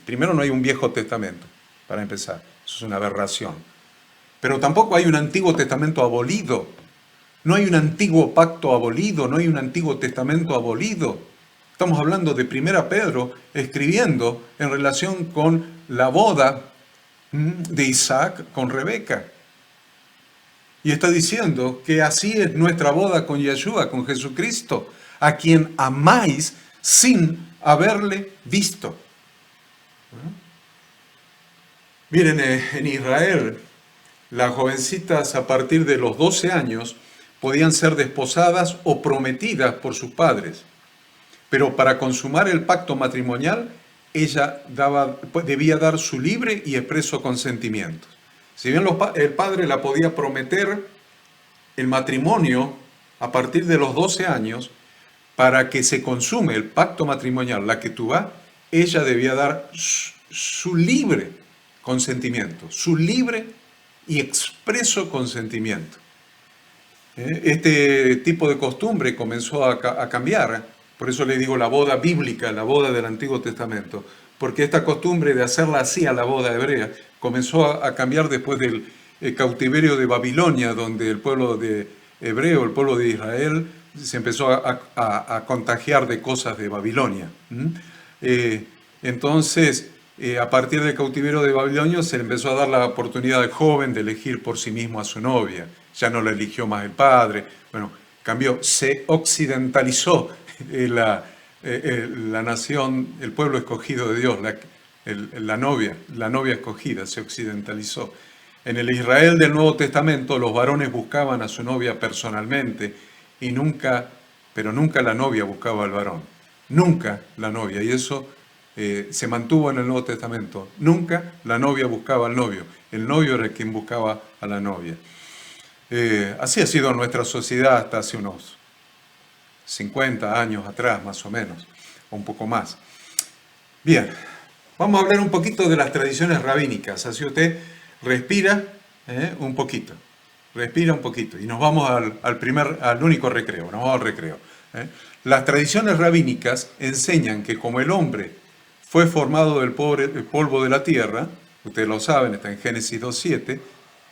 primero no hay un Viejo Testamento, para empezar, eso es una aberración. Pero tampoco hay un Antiguo Testamento abolido. No hay un antiguo pacto abolido, no hay un Antiguo Testamento abolido. Estamos hablando de 1 Pedro escribiendo en relación con la boda de Isaac con Rebeca. Y está diciendo que así es nuestra boda con Yeshua, con Jesucristo, a quien amáis sin haberle visto. Miren, en Israel, las jovencitas a partir de los 12 años podían ser desposadas o prometidas por sus padres. Pero para consumar el pacto matrimonial, ella debía dar su libre y expreso consentimiento. Si bien el padre la podía prometer el matrimonio a partir de los 12 años, para que se consume el pacto matrimonial, la ketubá, ella debía dar su libre consentimiento, su libre y expreso consentimiento. Este tipo de costumbre comenzó a cambiar, por eso le digo la boda bíblica, la boda del Antiguo Testamento, porque esta costumbre de hacerla así a la boda hebrea comenzó a cambiar después del cautiverio de Babilonia, donde el pueblo de hebreo, el pueblo de Israel, se empezó a contagiar de cosas de Babilonia. Entonces, a partir del cautiverio de Babilonia se le empezó a dar la oportunidad al joven de elegir por sí mismo a su novia. Ya no la eligió más el padre. Bueno, cambió, se occidentalizó la nación, el pueblo escogido de Dios, la novia escogida, se occidentalizó. En el Israel del Nuevo Testamento, los varones buscaban a su novia personalmente pero nunca la novia buscaba al varón. Nunca la novia. Y eso se mantuvo en el Nuevo Testamento. Nunca la novia buscaba al novio. El novio era quien buscaba a la novia. Así ha sido nuestra sociedad hasta hace unos 50 años atrás, más o menos, o un poco más. Bien, vamos a hablar un poquito de las tradiciones rabínicas. Así usted respira un poquito. Respira un poquito y nos vamos al único recreo, nos vamos al recreo. Las tradiciones rabínicas enseñan que como el hombre fue formado del polvo de la tierra, ustedes lo saben, está en Génesis 2:7,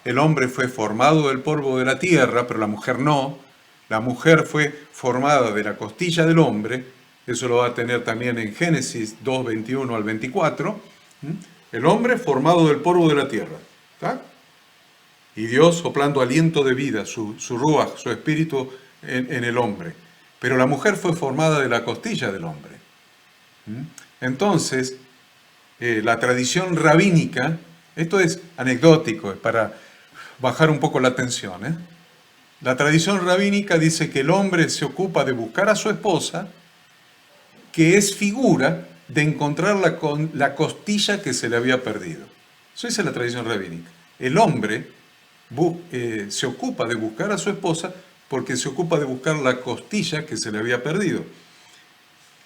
el hombre fue formado del polvo de la tierra, pero la mujer no. La mujer fue formada de la costilla del hombre, eso lo va a tener también en Génesis 2:21 al 24. El hombre formado del polvo de la tierra, ¿está? Y Dios soplando aliento de vida, su ruaj, su espíritu en el hombre. Pero la mujer fue formada de la costilla del hombre. Entonces, la tradición rabínica, esto es anecdótico, es para bajar un poco la tensión. La tradición rabínica dice que el hombre se ocupa de buscar a su esposa, que es figura de encontrar la costilla que se le había perdido. Eso dice la tradición rabínica. El hombre se ocupa de buscar a su esposa porque se ocupa de buscar la costilla que se le había perdido.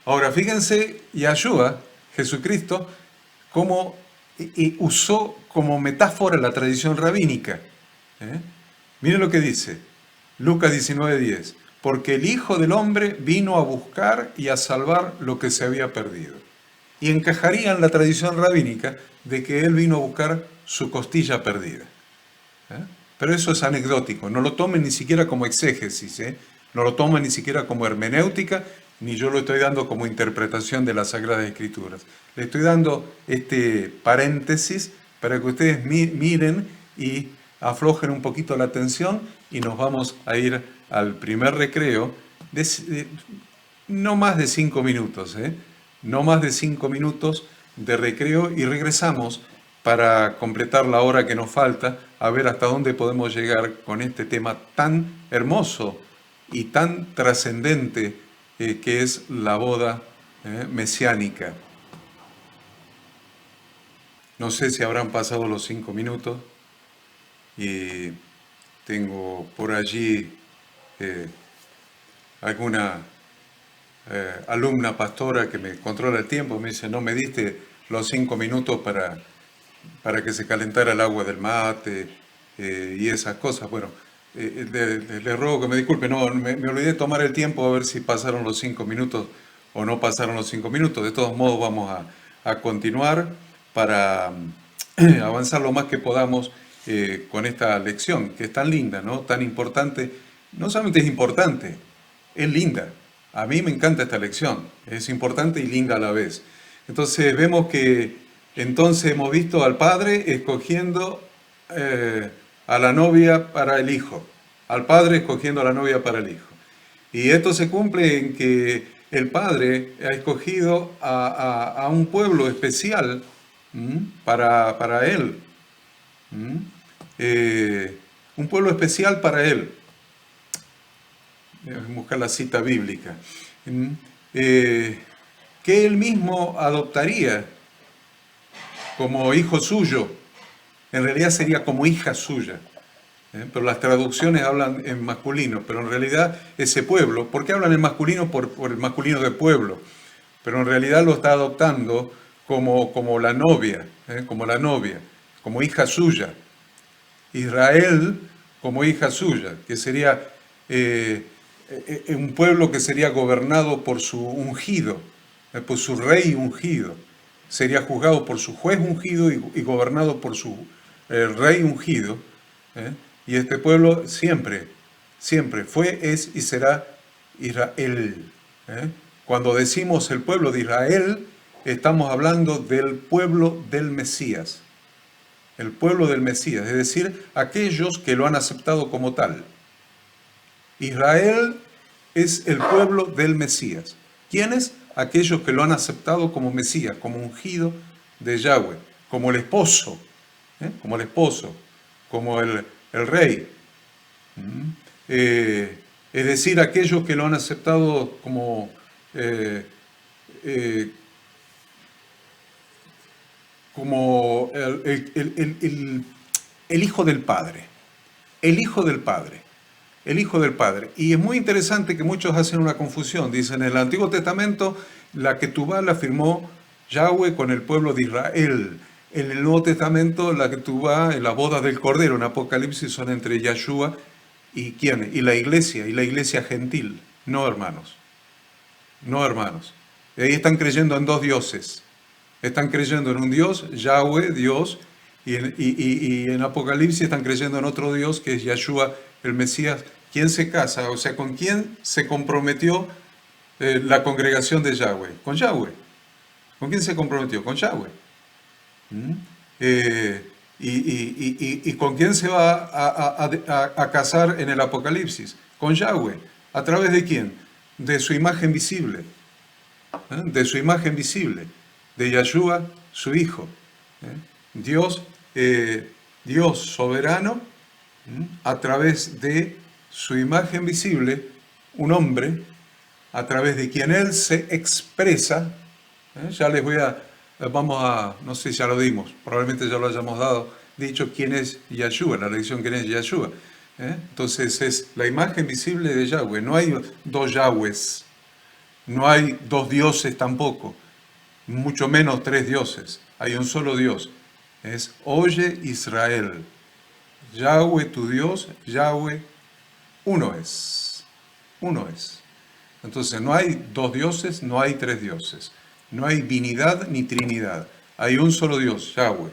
Ahora, fíjense, Yeshua, Jesucristo, cómo usó como metáfora la tradición rabínica. Miren lo que dice, Lucas 19:10, porque el Hijo del Hombre vino a buscar y a salvar lo que se había perdido. y encajaría en la tradición rabínica de que él vino a buscar su costilla perdida. ¿Eh? Pero eso es anecdótico, no lo tomen ni siquiera como exégesis, ¿eh? No lo tomen ni siquiera como hermenéutica, ni yo lo estoy dando como interpretación de las Sagradas Escrituras. Le estoy dando este paréntesis para que ustedes miren y aflojen un poquito la atención y nos vamos a ir al primer recreo de no más de 5 minutos, ¿eh? No más de 5 minutos de recreo y regresamos para completar la hora que nos falta, a ver hasta dónde podemos llegar con este tema tan hermoso y tan trascendente que es la boda mesiánica. No sé si habrán pasado los 5 minutos y tengo por allí alguna alumna pastora que me controla el tiempo, me dice, no me diste los 5 minutos para que se calentara el agua del mate y esas cosas. Bueno, le ruego que me disculpe, no, me olvidé de tomar el tiempo a ver si pasaron los 5 minutos o no pasaron los 5 minutos. De todos modos vamos a continuar para avanzar lo más que podamos con esta lección, que es tan linda, ¿no? Tan importante. No solamente es importante, es linda. A mí me encanta esta lección, es importante y linda a la vez. Entonces vemos que entonces hemos visto al padre escogiendo a la novia para el hijo, al padre escogiendo a la novia para el hijo. Y esto se cumple en que el padre ha escogido a un pueblo especial para él, un pueblo especial para él. Voy a buscar la cita bíblica, que él mismo adoptaría como hijo suyo, en realidad sería como hija suya, pero las traducciones hablan en masculino, pero en realidad ese pueblo, ¿por qué hablan en masculino? Por el masculino de pueblo, pero en realidad lo está adoptando como la novia, como hija suya. Israel como hija suya, que sería un pueblo que sería gobernado por su ungido, por su rey ungido. Sería juzgado por su juez ungido y gobernado por su rey ungido. Y este pueblo siempre fue, es y será Israel. Cuando decimos el pueblo de Israel, estamos hablando del pueblo del Mesías. El pueblo del Mesías, es decir, aquellos que lo han aceptado como tal. Israel es el pueblo del Mesías. ¿Quiénes? Aquellos que lo han aceptado como Mesías, como ungido de Yahweh, como el esposo, como el rey. Es decir, aquellos que lo han aceptado como el Hijo del Padre, el Hijo del Padre, el Hijo del Padre. Y es muy interesante que muchos hacen una confusión. Dicen, en el Antiguo Testamento la Ketubá la firmó Yahweh con el pueblo de Israel. En el Nuevo Testamento la Ketubá, en las bodas del Cordero, en Apocalipsis, son entre Yahshua y ¿quién? Y la iglesia gentil. No, hermanos. No, hermanos. Y ahí están creyendo en dos dioses. Están creyendo en un Dios, Yahweh, Dios, y en Apocalipsis están creyendo en otro Dios que es Yahshua, el Mesías. ¿Quién se casa? O sea, ¿con quién se comprometió la congregación de Yahweh? Con Yahweh. ¿Con quién se comprometió? Con Yahweh. ¿Y con quién se va a casar en el Apocalipsis? Con Yahweh. ¿A través de quién? De su imagen visible. De su imagen visible. De Yahshua, su Hijo. Dios soberano, a través de su imagen visible, un hombre, a través de quien Él se expresa. Ya les no sé si ya lo dimos, probablemente ya lo hayamos dicho quién es Yahshua, la lección quién es Yahshua. Entonces es la imagen visible de Yahweh. No hay dos Yahwehs, no hay dos dioses tampoco, mucho menos tres dioses. Hay un solo Dios. Es Oye Israel. Yahweh tu Dios, Yahweh uno es. Uno es. Entonces no hay dos dioses, no hay tres dioses. No hay binidad ni trinidad. Hay un solo Dios, Yahweh.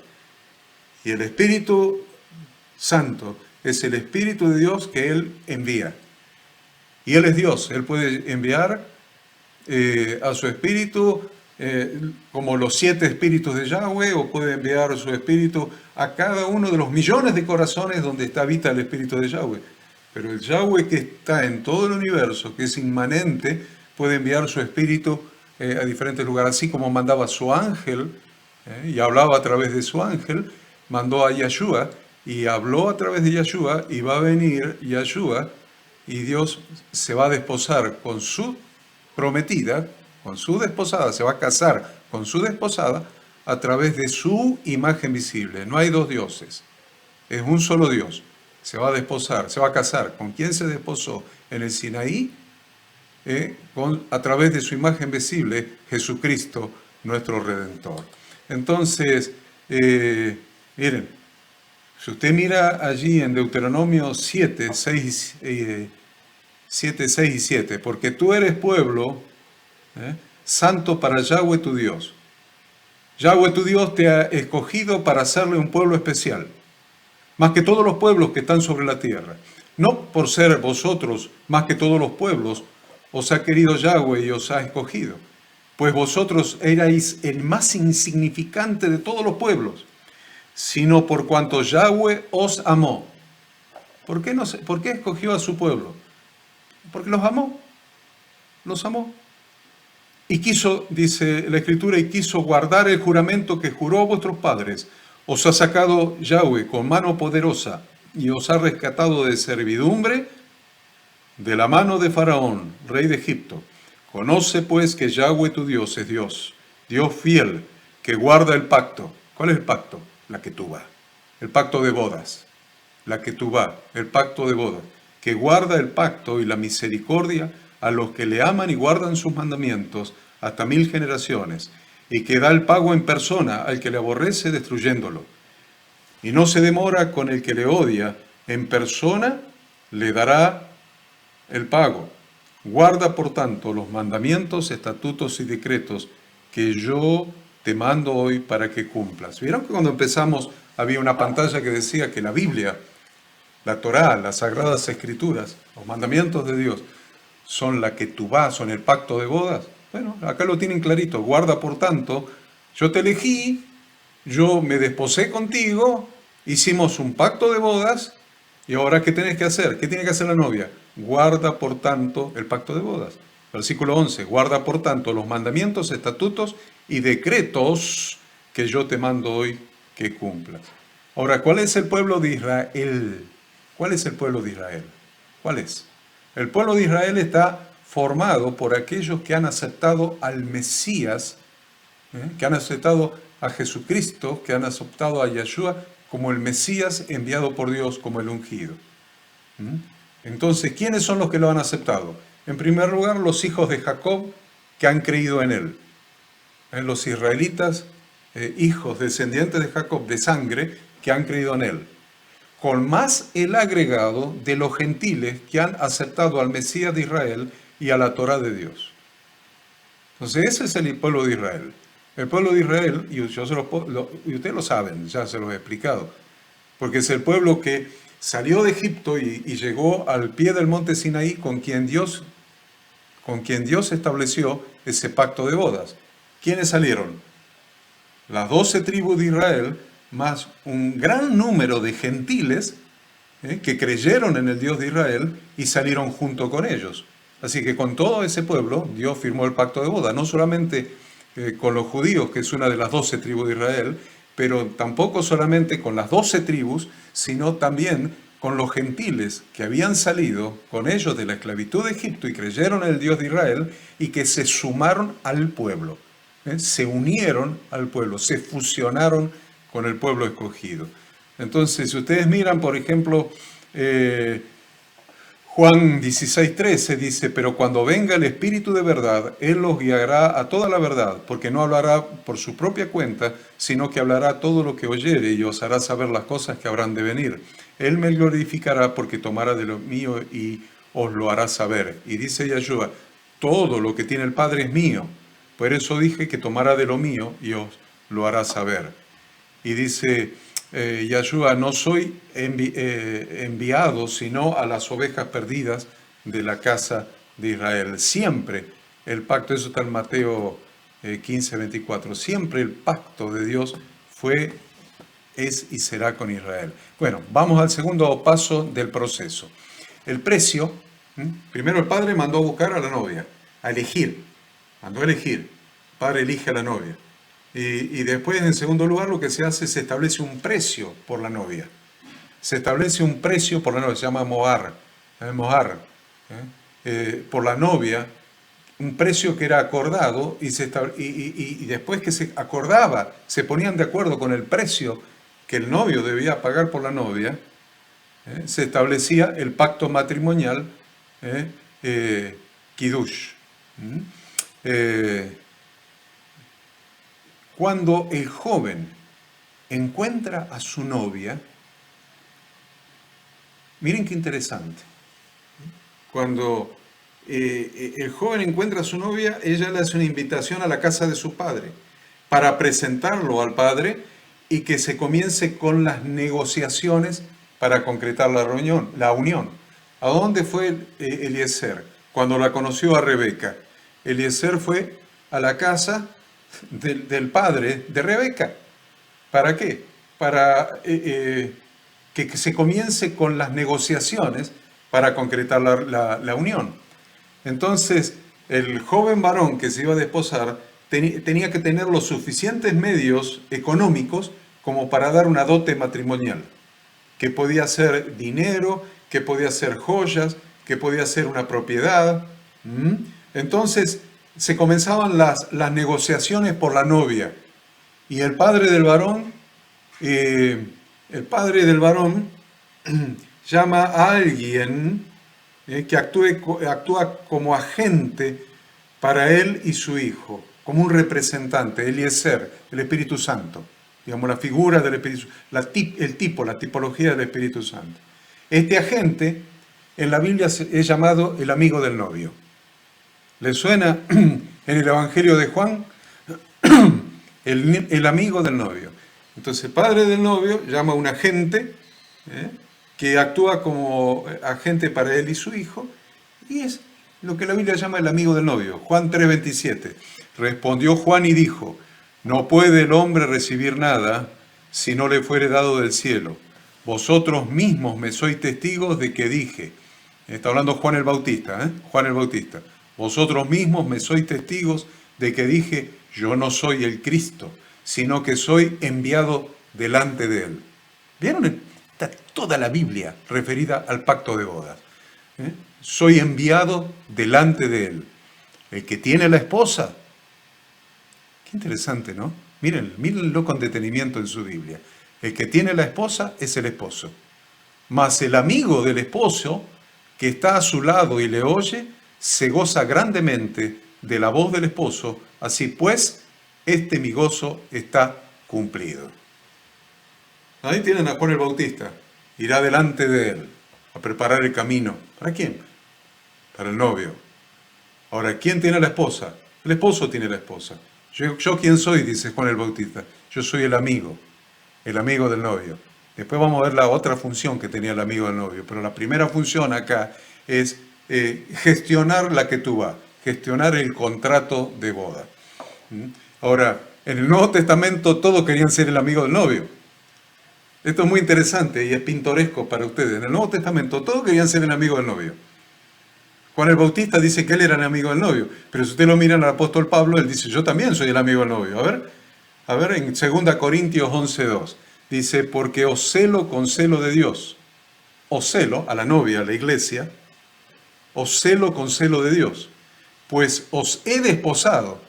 Y el Espíritu Santo es el Espíritu de Dios que Él envía. Y Él es Dios. Él puede enviar a su Espíritu como los 7 espíritus de Yahweh, o puede enviar su Espíritu a cada uno de los millones de corazones donde habita el Espíritu de Yahweh. Pero el Yahweh que está en todo el universo, que es inmanente, puede enviar su Espíritu a diferentes lugares, así como mandaba su ángel y hablaba a través de su ángel, mandó a Yeshua y habló a través de Yeshua, y va a venir Yeshua y Dios se va a desposar con su prometida, con su desposada, se va a casar con su desposada a través de su imagen visible. No hay dos dioses, es un solo Dios. Se va a desposar, se va a casar. ¿Con quién se desposó? En el Sinaí, a través de su imagen visible, Jesucristo, nuestro Redentor. Entonces, miren, si usted mira allí en Deuteronomio 7, 6 y 7, porque tú eres pueblo santo para Yahweh tu Dios. Yahweh tu Dios te ha escogido para hacerle un pueblo especial, más que todos los pueblos que están sobre la tierra. No por ser vosotros más que todos los pueblos, os ha querido Yahweh y os ha escogido, pues vosotros erais el más insignificante de todos los pueblos, sino por cuanto Yahweh os amó. ¿Por qué escogió a su pueblo? Porque los amó, los amó. Y quiso, dice la Escritura, y quiso guardar el juramento que juró a vuestros padres. Os ha sacado Yahweh con mano poderosa y os ha rescatado de servidumbre de la mano de Faraón, rey de Egipto. Conoce pues que Yahweh tu Dios es Dios, Dios fiel, que guarda el pacto. ¿Cuál es el pacto? La ketubá, el pacto de bodas. La ketubá, el pacto de bodas, que guarda el pacto y la misericordia a los que le aman y guardan sus mandamientos hasta 1000 generaciones, y que da el pago en persona al que le aborrece destruyéndolo. Y no se demora con el que le odia, en persona le dará el pago. Guarda, por tanto, los mandamientos, estatutos y decretos que yo te mando hoy para que cumplas. ¿Vieron que cuando empezamos había una pantalla que decía que la Biblia, la Torá, las Sagradas Escrituras, los mandamientos de Dios, son la ketubá, son el pacto de bodas? Bueno, acá lo tienen clarito. Guarda, por tanto, yo te elegí, yo me desposé contigo, hicimos un pacto de bodas, y ahora ¿qué tenés que hacer? ¿Qué tiene que hacer la novia? Guarda, por tanto, el pacto de bodas. Versículo 11, guarda, por tanto, los mandamientos, estatutos y decretos que yo te mando hoy que cumplas. Ahora, ¿cuál es el pueblo de Israel? ¿Cuál es el pueblo de Israel? ¿Cuál es? El pueblo de Israel está formado por aquellos que han aceptado al Mesías, que han aceptado a Jesucristo, que han aceptado a Yeshua como el Mesías enviado por Dios, como el ungido. Entonces, ¿quiénes son los que lo han aceptado? En primer lugar, los hijos de Jacob que han creído en él. Los israelitas, hijos, descendientes de Jacob, de sangre, que han creído en él. Con más el agregado de los gentiles que han aceptado al Mesías de Israel y a la Torá de Dios. Entonces ese es el pueblo de Israel. El pueblo de Israel, y ustedes lo saben, ya se los he explicado, porque es el pueblo que salió de Egipto y llegó al pie del monte Sinaí con quien Dios estableció ese pacto de bodas. ¿Quiénes salieron? Las 12 tribus de Israel, más un gran número de gentiles que creyeron en el Dios de Israel y salieron junto con ellos. Así que con todo ese pueblo Dios firmó el pacto de boda, no solamente con los judíos, que es una de las 12 tribus de Israel, pero tampoco solamente con las 12 tribus, sino también con los gentiles que habían salido con ellos de la esclavitud de Egipto y creyeron en el Dios de Israel y que se sumaron al pueblo, se unieron al pueblo, se fusionaron con el pueblo escogido. Entonces, si ustedes miran, por ejemplo, Juan 16:13 dice, pero cuando venga el Espíritu de verdad, Él los guiará a toda la verdad, porque no hablará por su propia cuenta, sino que hablará todo lo que oyere y os hará saber las cosas que habrán de venir. Él me glorificará porque tomará de lo mío y os lo hará saber. Y dice Yeshua, todo lo que tiene el Padre es mío. Por eso dije que tomará de lo mío y os lo hará saber. Y dice Yahshua, no soy enviado sino a las ovejas perdidas de la casa de Israel. Siempre el pacto, eso está en Mateo 15:24, siempre el pacto de Dios fue, es y será con Israel. Bueno, vamos al segundo paso del proceso. El precio, primero el padre mandó a buscar a la novia, a elegir, mandó a elegir, el padre elige a la novia. Y después, en segundo lugar, lo que se hace es se establece un precio por la novia. Se establece un precio por la novia, se llama mohar, por la novia, un precio que era acordado y después que se acordaba, se ponían de acuerdo con el precio que el novio debía pagar por la novia, se establecía el pacto matrimonial, Kiddush. Cuando el joven encuentra a su novia, miren qué interesante. Cuando el joven encuentra a su novia, ella le hace una invitación a la casa de su padre para presentarlo al padre y que se comience con las negociaciones para concretar la unión. ¿A dónde fue Eliezer cuando la conoció a Rebeca? Eliezer fue a la casa del padre de Rebeca. ¿Para qué? Para que se comience con las negociaciones para concretar la unión. Entonces, el joven varón que se iba a desposar tenía que tener los suficientes medios económicos como para dar una dote matrimonial, que podía ser dinero, que podía ser joyas, que podía ser una propiedad. Entonces, se comenzaban las negociaciones por la novia. Y el padre del varón llama a alguien que actúa como agente para él y su hijo, como un representante, Eliezer, el Espíritu Santo, digamos la figura del Espíritu, la tipología del Espíritu Santo. Este agente en la Biblia es llamado el amigo del novio. ¿Le suena en el Evangelio de Juan? El amigo del novio. Entonces el padre del novio llama a un agente que actúa como agente para él y su hijo, y es lo que la Biblia llama el amigo del novio. Juan 3:27. Respondió Juan y dijo, no puede el hombre recibir nada si no le fuere dado del cielo. Vosotros mismos me sois testigos de que dije, está hablando Juan el Bautista, Juan el Bautista, vosotros mismos me sois testigos de que dije, yo no soy el Cristo, sino que soy enviado delante de él. ¿Vieron? Está toda la Biblia referida al pacto de bodas. Soy enviado delante de él. El que tiene la esposa. Qué interesante, ¿no? Mírenlo con detenimiento en su Biblia. El que tiene la esposa es el esposo. Mas el amigo del esposo, que está a su lado y le oye, se goza grandemente de la voz del esposo. Así pues, mi gozo está cumplido. Ahí tienen a Juan el Bautista. Irá delante de él a preparar el camino. ¿Para quién? Para el novio. Ahora, ¿quién tiene la esposa? El esposo tiene la esposa. ¿Yo quién soy? Dice Juan el Bautista. Yo soy el amigo del novio. Después vamos a ver la otra función que tenía el amigo del novio. Pero la primera función acá es gestionar la ketubá, gestionar el contrato de boda. Ahora, en el Nuevo Testamento todos querían ser el amigo del novio. Esto es muy interesante y es pintoresco para ustedes. En el Nuevo Testamento todos querían ser el amigo del novio. Juan el Bautista dice que él era el amigo del novio, pero si ustedes lo miran al apóstol Pablo, él dice, yo también soy el amigo del novio. A ver, en 2 Corintios 11:2, dice, porque os celo con celo de Dios. Os celo, a la novia, a la iglesia, os celo con celo de Dios, pues os he desposado.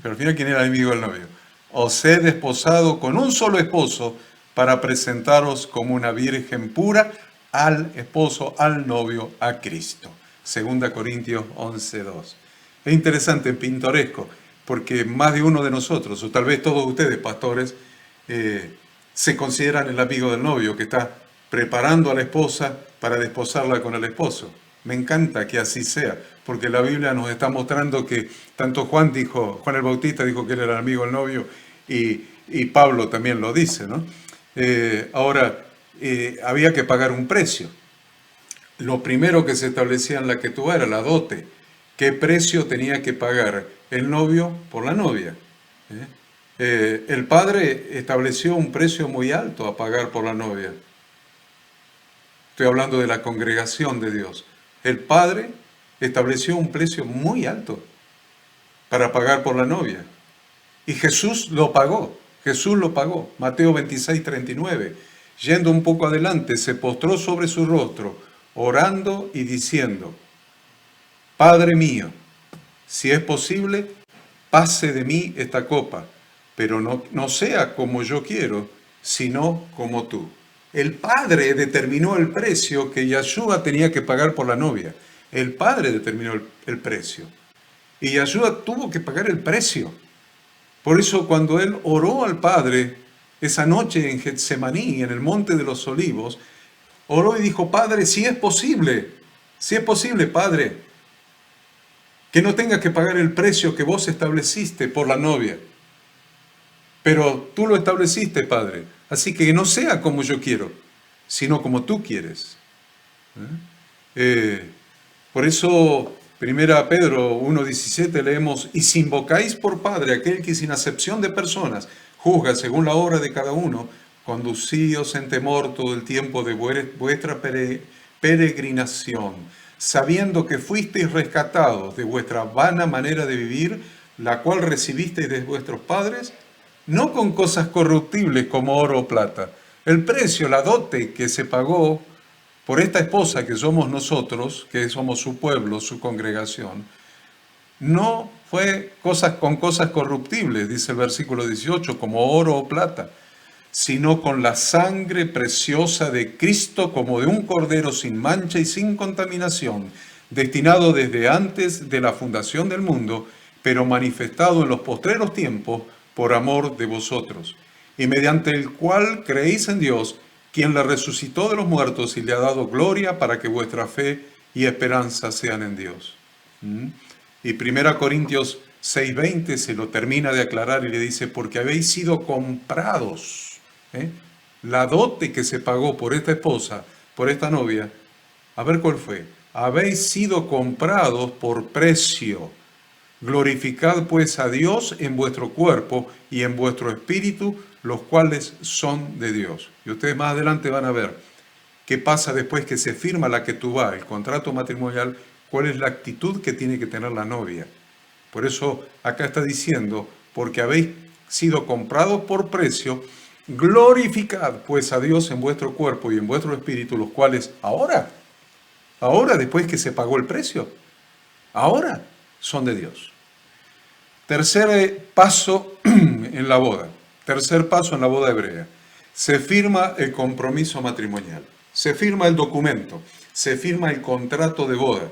Pero al final, ¿quién era el amigo del novio? Os he desposado con un solo esposo para presentaros como una virgen pura al esposo, al novio, a Cristo. 2 Corintios 11:2. Es interesante, pintoresco, porque más de uno de nosotros, o tal vez todos ustedes, pastores, se consideran el amigo del novio que está preparando a la esposa para desposarla con el esposo. Me encanta que así sea, porque la Biblia nos está mostrando que tanto Juan el Bautista dijo que él era el amigo del novio, y Pablo también lo dice, ¿no? Ahora, había que pagar un precio. Lo primero que se establecía en la Ketubá era la dote. ¿Qué precio tenía que pagar el novio por la novia? El padre estableció un precio muy alto a pagar por la novia. Estoy hablando de la congregación de Dios. El padre estableció un precio muy alto para pagar por la novia. Y Jesús lo pagó. Jesús lo pagó. Mateo 26:39. Yendo un poco adelante, se postró sobre su rostro, orando y diciendo: Padre mío, si es posible, pase de mí esta copa, pero no sea como yo quiero, sino como tú. El padre determinó el precio que Yeshua tenía que pagar por la novia. El padre determinó el precio. Y Yeshua tuvo que pagar el precio. Por eso cuando él oró al Padre esa noche en Getsemaní, en el Monte de los Olivos, oró y dijo: Padre, si es posible, Padre, que no tengas que pagar el precio que vos estableciste por la novia. Pero tú lo estableciste, Padre, así que no sea como yo quiero, sino como tú quieres. Por eso, 1 Pedro 1:17 leemos: y si invocáis por Padre aquel que sin acepción de personas juzga según la obra de cada uno, conducíos en temor todo el tiempo de vuestra peregrinación, sabiendo que fuisteis rescatados de vuestra vana manera de vivir, la cual recibisteis de vuestros padres, no con cosas corruptibles como oro o plata. El precio, la dote que se pagó por esta esposa que somos nosotros, que somos su pueblo, su congregación, no fue con cosas corruptibles, dice el versículo 18, como oro o plata, sino con la sangre preciosa de Cristo, como de un cordero sin mancha y sin contaminación, destinado desde antes de la fundación del mundo, pero manifestado en los postreros tiempos por amor de vosotros, y mediante el cual creéis en Dios, quien le resucitó de los muertos y le ha dado gloria, para que vuestra fe y esperanza sean en Dios. Y 1 Corintios 6:20 se lo termina de aclarar y le dice: porque habéis sido comprados. La dote que se pagó por esta esposa, por esta novia, a ver cuál fue: habéis sido comprados por precio. Glorificad pues a Dios en vuestro cuerpo y en vuestro espíritu, los cuales son de Dios. Y ustedes más adelante van a ver qué pasa después que se firma la ketubá, el contrato matrimonial, cuál es la actitud que tiene que tener la novia. Por eso acá está diciendo: porque habéis sido comprados por precio, glorificad pues a Dios en vuestro cuerpo y en vuestro espíritu, los cuales ahora después que se pagó el precio, ahora son de Dios. Tercer paso en la boda. Tercer paso en la boda hebrea. Se firma el compromiso matrimonial. Se firma el documento. Se firma el contrato de boda.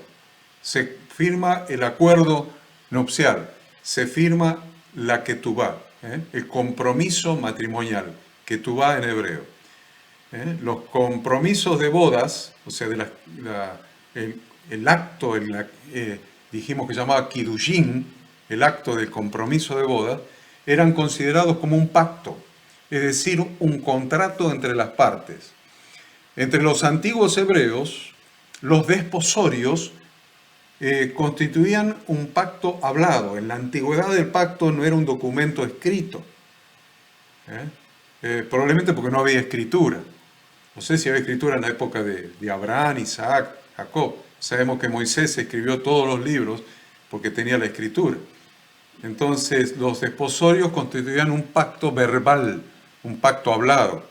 Se firma el acuerdo nupcial. Se firma la ketubá, el compromiso matrimonial. Ketubá en hebreo. Los compromisos de bodas, o sea, el acto, dijimos que se llamaba Kiddushin, el acto del compromiso de boda, eran considerados como un pacto, es decir, un contrato entre las partes. Entre los antiguos hebreos, los desposorios constituían un pacto hablado. En la antigüedad el pacto no era un documento escrito, probablemente porque no había escritura. No sé si había escritura en la época de Abraham, Isaac, Jacob. Sabemos que Moisés escribió todos los libros porque tenía la escritura. Entonces los desposorios constituían un pacto verbal, un pacto hablado.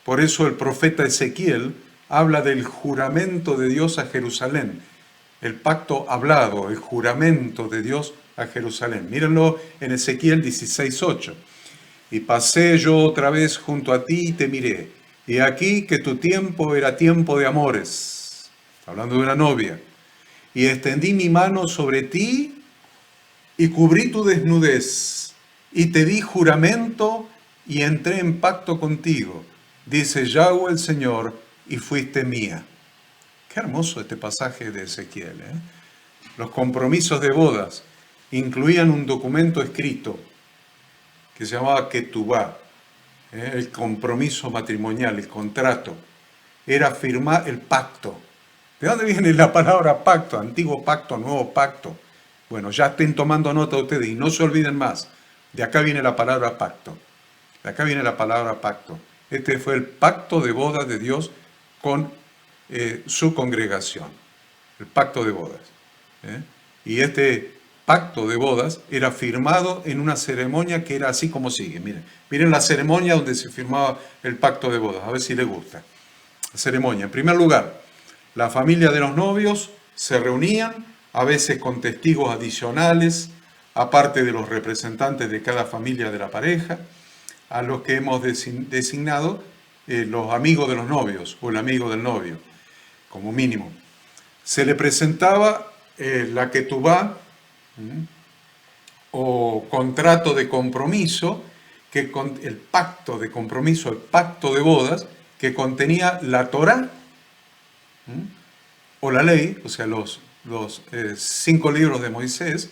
Por eso el profeta Ezequiel habla del juramento de Dios a Jerusalén, el pacto hablado, el juramento de Dios a Jerusalén. Mírenlo en Ezequiel 16:8. Y pasé yo otra vez junto a ti y te miré, y aquí que tu tiempo era tiempo de amores, hablando de una novia, y extendí mi mano sobre ti y cubrí tu desnudez, y te di juramento, y entré en pacto contigo, dice Yahweh el Señor, y fuiste mía. Qué hermoso este pasaje de Ezequiel, ¿eh? Los compromisos de bodas incluían un documento escrito que se llamaba Ketubá, el compromiso matrimonial, el contrato. Era firmar el pacto. ¿De dónde viene la palabra pacto? Antiguo pacto, nuevo pacto. Bueno, ya estén tomando nota ustedes y no se olviden más. De acá viene la palabra pacto. De acá viene la palabra pacto. Este fue el pacto de bodas de Dios con su congregación. El pacto de bodas. Y este pacto de bodas era firmado en una ceremonia que era así como sigue. Miren la ceremonia donde se firmaba el pacto de bodas. A ver si les gusta. La ceremonia. En primer lugar, la familia de los novios se reunían, a veces con testigos adicionales, aparte de los representantes de cada familia de la pareja, a los que hemos designado los amigos de los novios o el amigo del novio, como mínimo. Se le presentaba la ketubá o contrato de compromiso, el pacto de compromiso, el pacto de bodas, que contenía la Torá o la ley, o sea, los 5 libros de Moisés,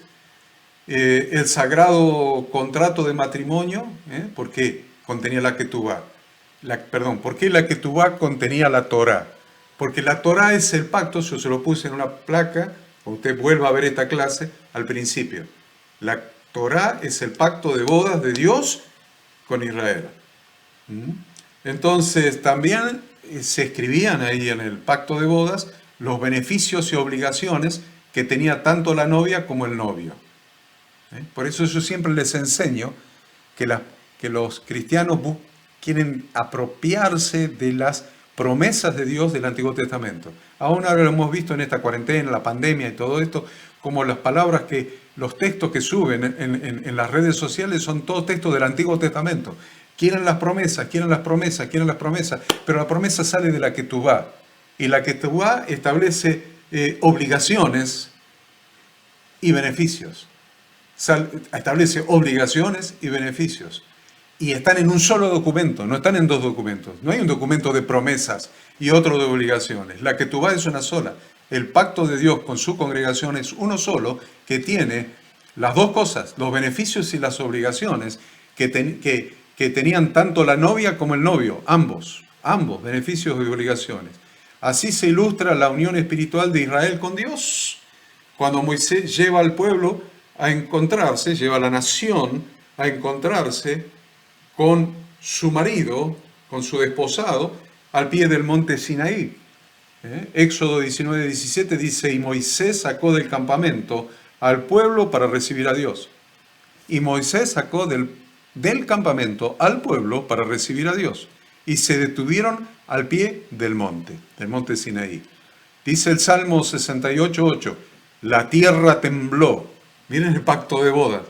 el sagrado contrato de matrimonio, porque contenía la ketubá. ¿Por qué la ketubá contenía la Torá? Porque la Torá es el pacto, yo se lo puse en una placa, usted vuelva a ver esta clase al principio. La Torá es el pacto de bodas de Dios con Israel. Entonces también se escribían ahí en el pacto de bodas los beneficios y obligaciones que tenía tanto la novia como el novio. Por eso yo siempre les enseño que los cristianos quieren apropiarse de las promesas de Dios del Antiguo Testamento. Aún ahora lo hemos visto en esta cuarentena, la pandemia y todo esto, como las palabras los textos que suben en las redes sociales son todos textos del Antiguo Testamento. Quieren las promesas, quieren las promesas, quieren las promesas, pero la promesa sale de la ketubá. Y la ketubá establece obligaciones y beneficios. Establece obligaciones y beneficios. Y están en un solo documento, no están en 2 documentos. No hay un documento de promesas y otro de obligaciones. La ketubá es una sola. El pacto de Dios con su congregación es uno solo que tiene las 2 cosas, los beneficios y las obligaciones que tenían tanto la novia como el novio, ambos, beneficios y obligaciones. Así se ilustra la unión espiritual de Israel con Dios. Cuando Moisés lleva al pueblo a encontrarse, lleva a la nación a encontrarse con su marido, con su desposado, al pie del monte Sinaí. Éxodo 19:17 dice, y Moisés sacó del campamento al pueblo para recibir a Dios. Y Moisés sacó del campamento al pueblo para recibir a Dios. Y se detuvieron al pie del monte Sinaí. Dice el Salmo 68:8, la tierra tembló. Miren el pacto de bodas.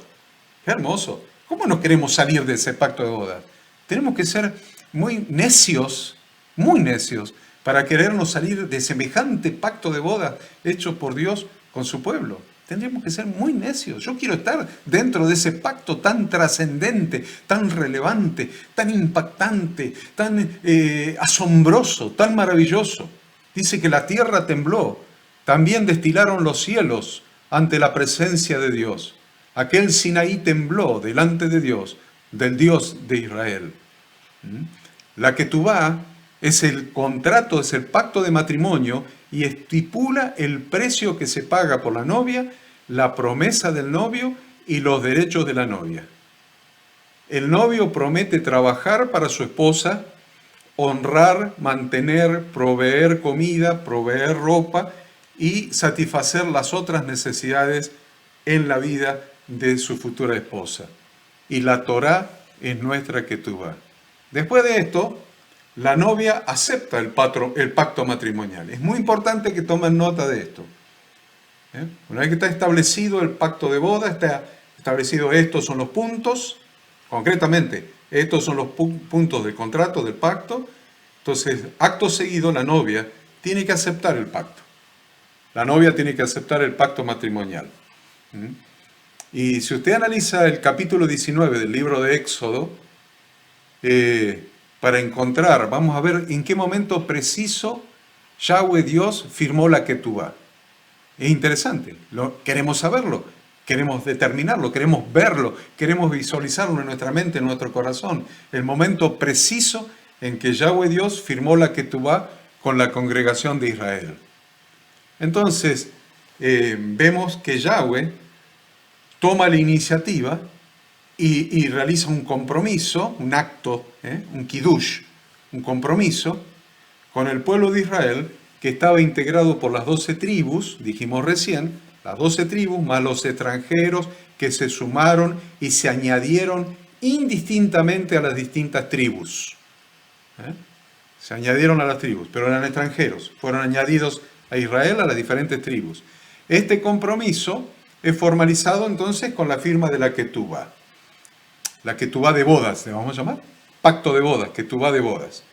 Qué hermoso. ¿Cómo no queremos salir de ese pacto de bodas? Tenemos que ser muy necios, para querernos salir de semejante pacto de bodas hecho por Dios con su pueblo. Tendríamos que ser muy necios. Yo quiero estar dentro de ese pacto tan trascendente, tan relevante, tan impactante, tan asombroso, tan maravilloso. Dice que la tierra tembló, también destilaron los cielos ante la presencia de Dios. Aquel Sinaí tembló delante de Dios, del Dios de Israel. La ketubá es el contrato, es el pacto de matrimonio y estipula el precio que se paga por la novia, la promesa del novio y los derechos de la novia. El novio promete trabajar para su esposa, honrar, mantener, proveer comida, proveer ropa y satisfacer las otras necesidades en la vida de su futura esposa. Y la Torá es nuestra ketubá. Después de esto, la novia acepta el pacto matrimonial. Es muy importante que tomen nota de esto. Una vez que está establecido el pacto de boda, está establecido estos son los puntos, concretamente, estos son los puntos del contrato, del pacto. Entonces, acto seguido, la novia tiene que aceptar el pacto. La novia tiene que aceptar el pacto matrimonial. Y si usted analiza el capítulo 19 del libro de Éxodo, para encontrar, vamos a ver en qué momento preciso Yahweh Dios firmó la Ketubá. Es interesante, queremos saberlo, queremos determinarlo, queremos verlo, queremos visualizarlo en nuestra mente, en nuestro corazón. El momento preciso en que Yahweh Dios firmó la Ketubá con la congregación de Israel. Entonces, vemos que Yahweh toma la iniciativa y realiza un compromiso, un acto, un kiddush, un compromiso con el pueblo de Israel que estaba integrado por las 12 tribus, dijimos recién, las 12 tribus más los extranjeros que se sumaron y se añadieron indistintamente a las distintas tribus. Se añadieron a las tribus, pero eran extranjeros, fueron añadidos a Israel, a las diferentes tribus. Este compromiso es formalizado entonces con la firma de la Ketubá. La Ketubá de bodas, ¿le vamos a llamar? Pacto de bodas, Ketubá de bodas.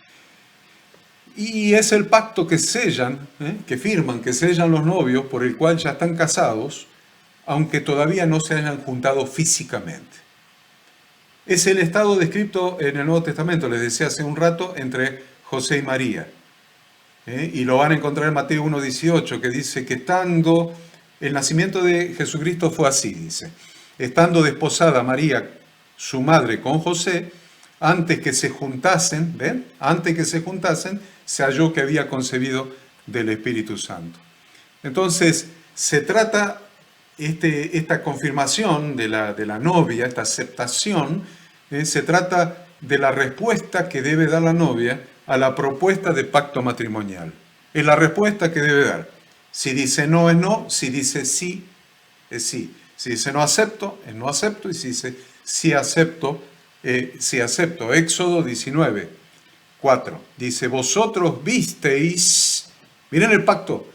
Y es el pacto que sellan, que firman, que sellan los novios, por el cual ya están casados, aunque todavía no se hayan juntado físicamente. Es el estado descrito en el Nuevo Testamento, les decía hace un rato, entre José y María. Y lo van a encontrar en Mateo 1:18, que dice que estando, el nacimiento de Jesucristo fue así, dice, estando desposada María, su madre, con José, antes que se juntasen, ¿ven? Antes que se juntasen, se halló que había concebido del Espíritu Santo. Entonces, se trata, esta confirmación de la novia, esta aceptación, se trata de la respuesta que debe dar la novia a la propuesta de pacto matrimonial. Es la respuesta que debe dar. Si dice no, es no. Si dice sí, es sí. Si dice no acepto, es no acepto. Y si dice sí acepto, sí acepto. Éxodo 19:4. Dice, vosotros visteis, miren el pacto.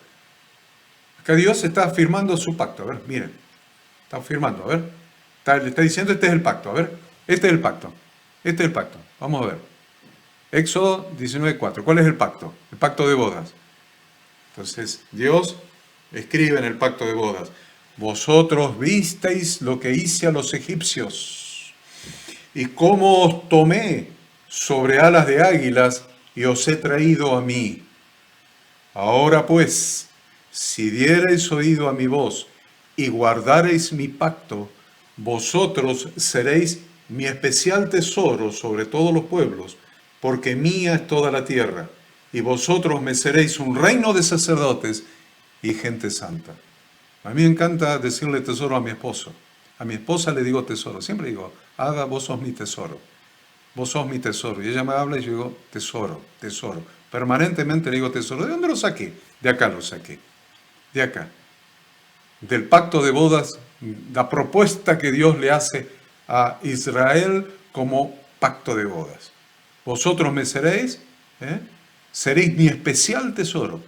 Acá Dios está firmando su pacto. A ver, miren. Está firmando, a ver. Le está diciendo, este es el pacto. A ver, este es el pacto. Este es el pacto. Vamos a ver. Éxodo 19:4. ¿Cuál es el pacto? El pacto de bodas. Entonces, Dios escribe en el pacto de bodas, vosotros visteis lo que hice a los egipcios y cómo os tomé sobre alas de águilas y os he traído a mí. Ahora pues, si diereis oído a mi voz y guardareis mi pacto, vosotros seréis mi especial tesoro sobre todos los pueblos, porque mía es toda la tierra, y vosotros me seréis un reino de sacerdotes y gente santa. A mí me encanta decirle tesoro a mi esposo. A mi esposa le digo tesoro. Siempre digo, Ada, vos sos mi tesoro. Vos sos mi tesoro. Y ella me habla y yo digo, tesoro, tesoro. Permanentemente le digo tesoro. ¿De dónde lo saqué? De acá lo saqué. De acá. Del pacto de bodas, la propuesta que Dios le hace a Israel como pacto de bodas. Vosotros me seréis, seréis mi especial tesoro,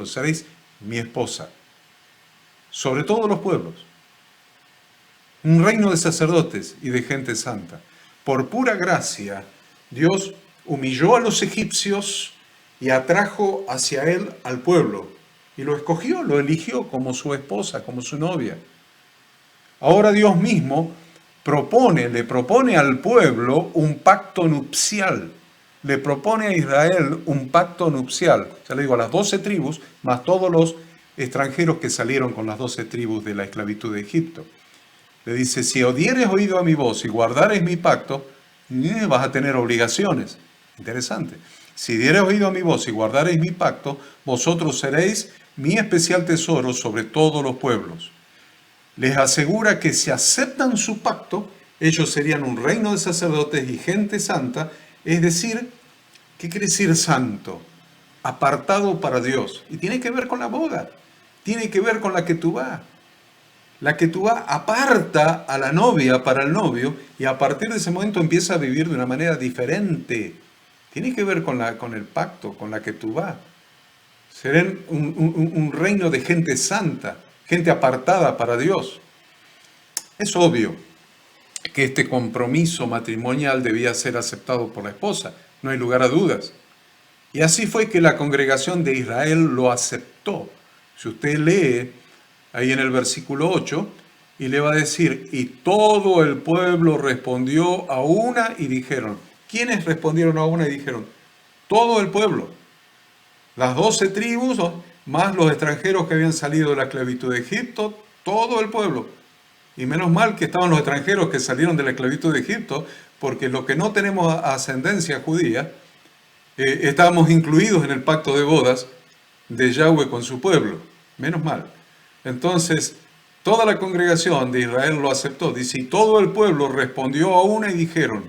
seréis mi esposa, sobre todos los pueblos. Un reino de sacerdotes y de gente santa. Por pura gracia, Dios humilló a los egipcios y atrajo hacia él al pueblo. Y lo escogió, lo eligió como su esposa, como su novia. Ahora Dios mismo le propone al pueblo un pacto nupcial. Le propone a Israel un pacto nupcial. Ya le digo, a las 12 tribus, más todos los extranjeros que salieron con las 12 tribus de la esclavitud de Egipto. Le dice, si odieres oído a mi voz y guardares mi pacto, vas a tener obligaciones. Interesante. Si dieres oído a mi voz y guardareis mi pacto, vosotros seréis mi especial tesoro sobre todos los pueblos. Les asegura que si aceptan su pacto, ellos serían un reino de sacerdotes y gente santa, es decir, ¿qué quiere decir santo? Apartado para Dios. Y tiene que ver con la boda, tiene que ver con la Ketubá. La Ketubá aparta a la novia para el novio y a partir de ese momento empieza a vivir de una manera diferente. Tiene que ver con el pacto, con la Ketubá. Serán un reino de gente santa, gente apartada para Dios. Es obvio que este compromiso matrimonial debía ser aceptado por la esposa, no hay lugar a dudas. Y así fue que la congregación de Israel lo aceptó. Si usted lee ahí en el versículo 8, y le va a decir, y todo el pueblo respondió a una y dijeron, ¿quiénes respondieron a una y dijeron? Todo el pueblo. Las 12 tribus, más los extranjeros que habían salido de la esclavitud de Egipto, todo el pueblo. Y menos mal que estaban los extranjeros que salieron de la esclavitud de Egipto, porque los que no tenemos ascendencia judía, estábamos incluidos en el pacto de bodas de Yahweh con su pueblo. Menos mal. Entonces, toda la congregación de Israel lo aceptó. Dice, y todo el pueblo respondió a una y dijeron,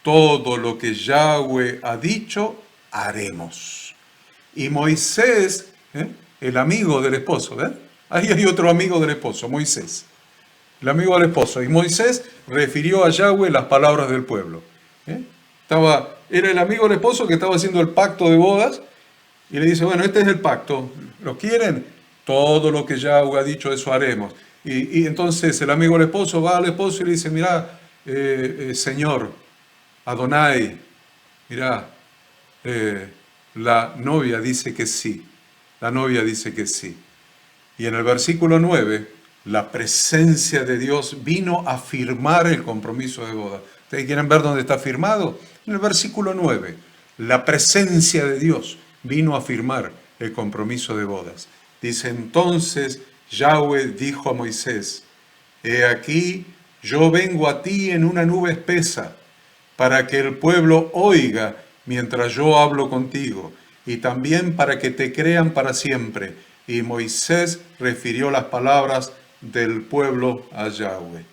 todo lo que Yahweh ha dicho, haremos. Y Moisés, el amigo del esposo, ahí hay otro amigo del esposo, Moisés, el amigo del esposo. Y Moisés refirió a Yahweh las palabras del pueblo. Era el amigo del esposo que estaba haciendo el pacto de bodas y le dice, bueno, este es el pacto, ¿lo quieren? Todo lo que Yahweh ha dicho, eso haremos. Y entonces el amigo del esposo va al esposo y le dice, mira, Señor, Adonai, mira, la novia dice que sí, la novia dice que sí. Y en el versículo 9, la presencia de Dios vino a firmar el compromiso de boda. ¿Ustedes quieren ver dónde está firmado? En el versículo 9, la presencia de Dios vino a firmar el compromiso de bodas. Dice, entonces Yahweh dijo a Moisés, he aquí, yo vengo a ti en una nube espesa, para que el pueblo oiga mientras yo hablo contigo, y también para que te crean para siempre. Y Moisés refirió las palabras del pueblo a Yahweh.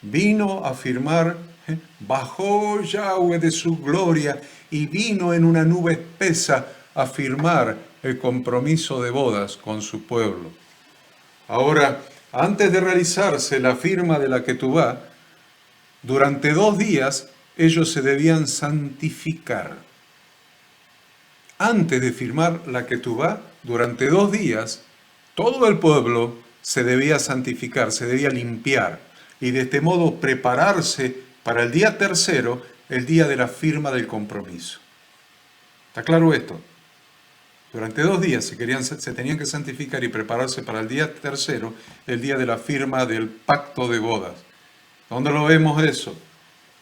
Vino a firmar, bajó Yahweh de su gloria y vino en una nube espesa a firmar el compromiso de bodas con su pueblo. Ahora, antes de realizarse la firma de la Ketubá, durante 2 días ellos se debían santificar. Antes de firmar la Ketubá, durante 2 días, todo el pueblo se debía santificar, se debía limpiar, y de este modo prepararse para el día tercero, el día de la firma del compromiso. ¿Está claro esto? Durante 2 días se tenían que santificar y prepararse para el día tercero, el día de la firma del pacto de bodas. ¿Dónde lo vemos eso?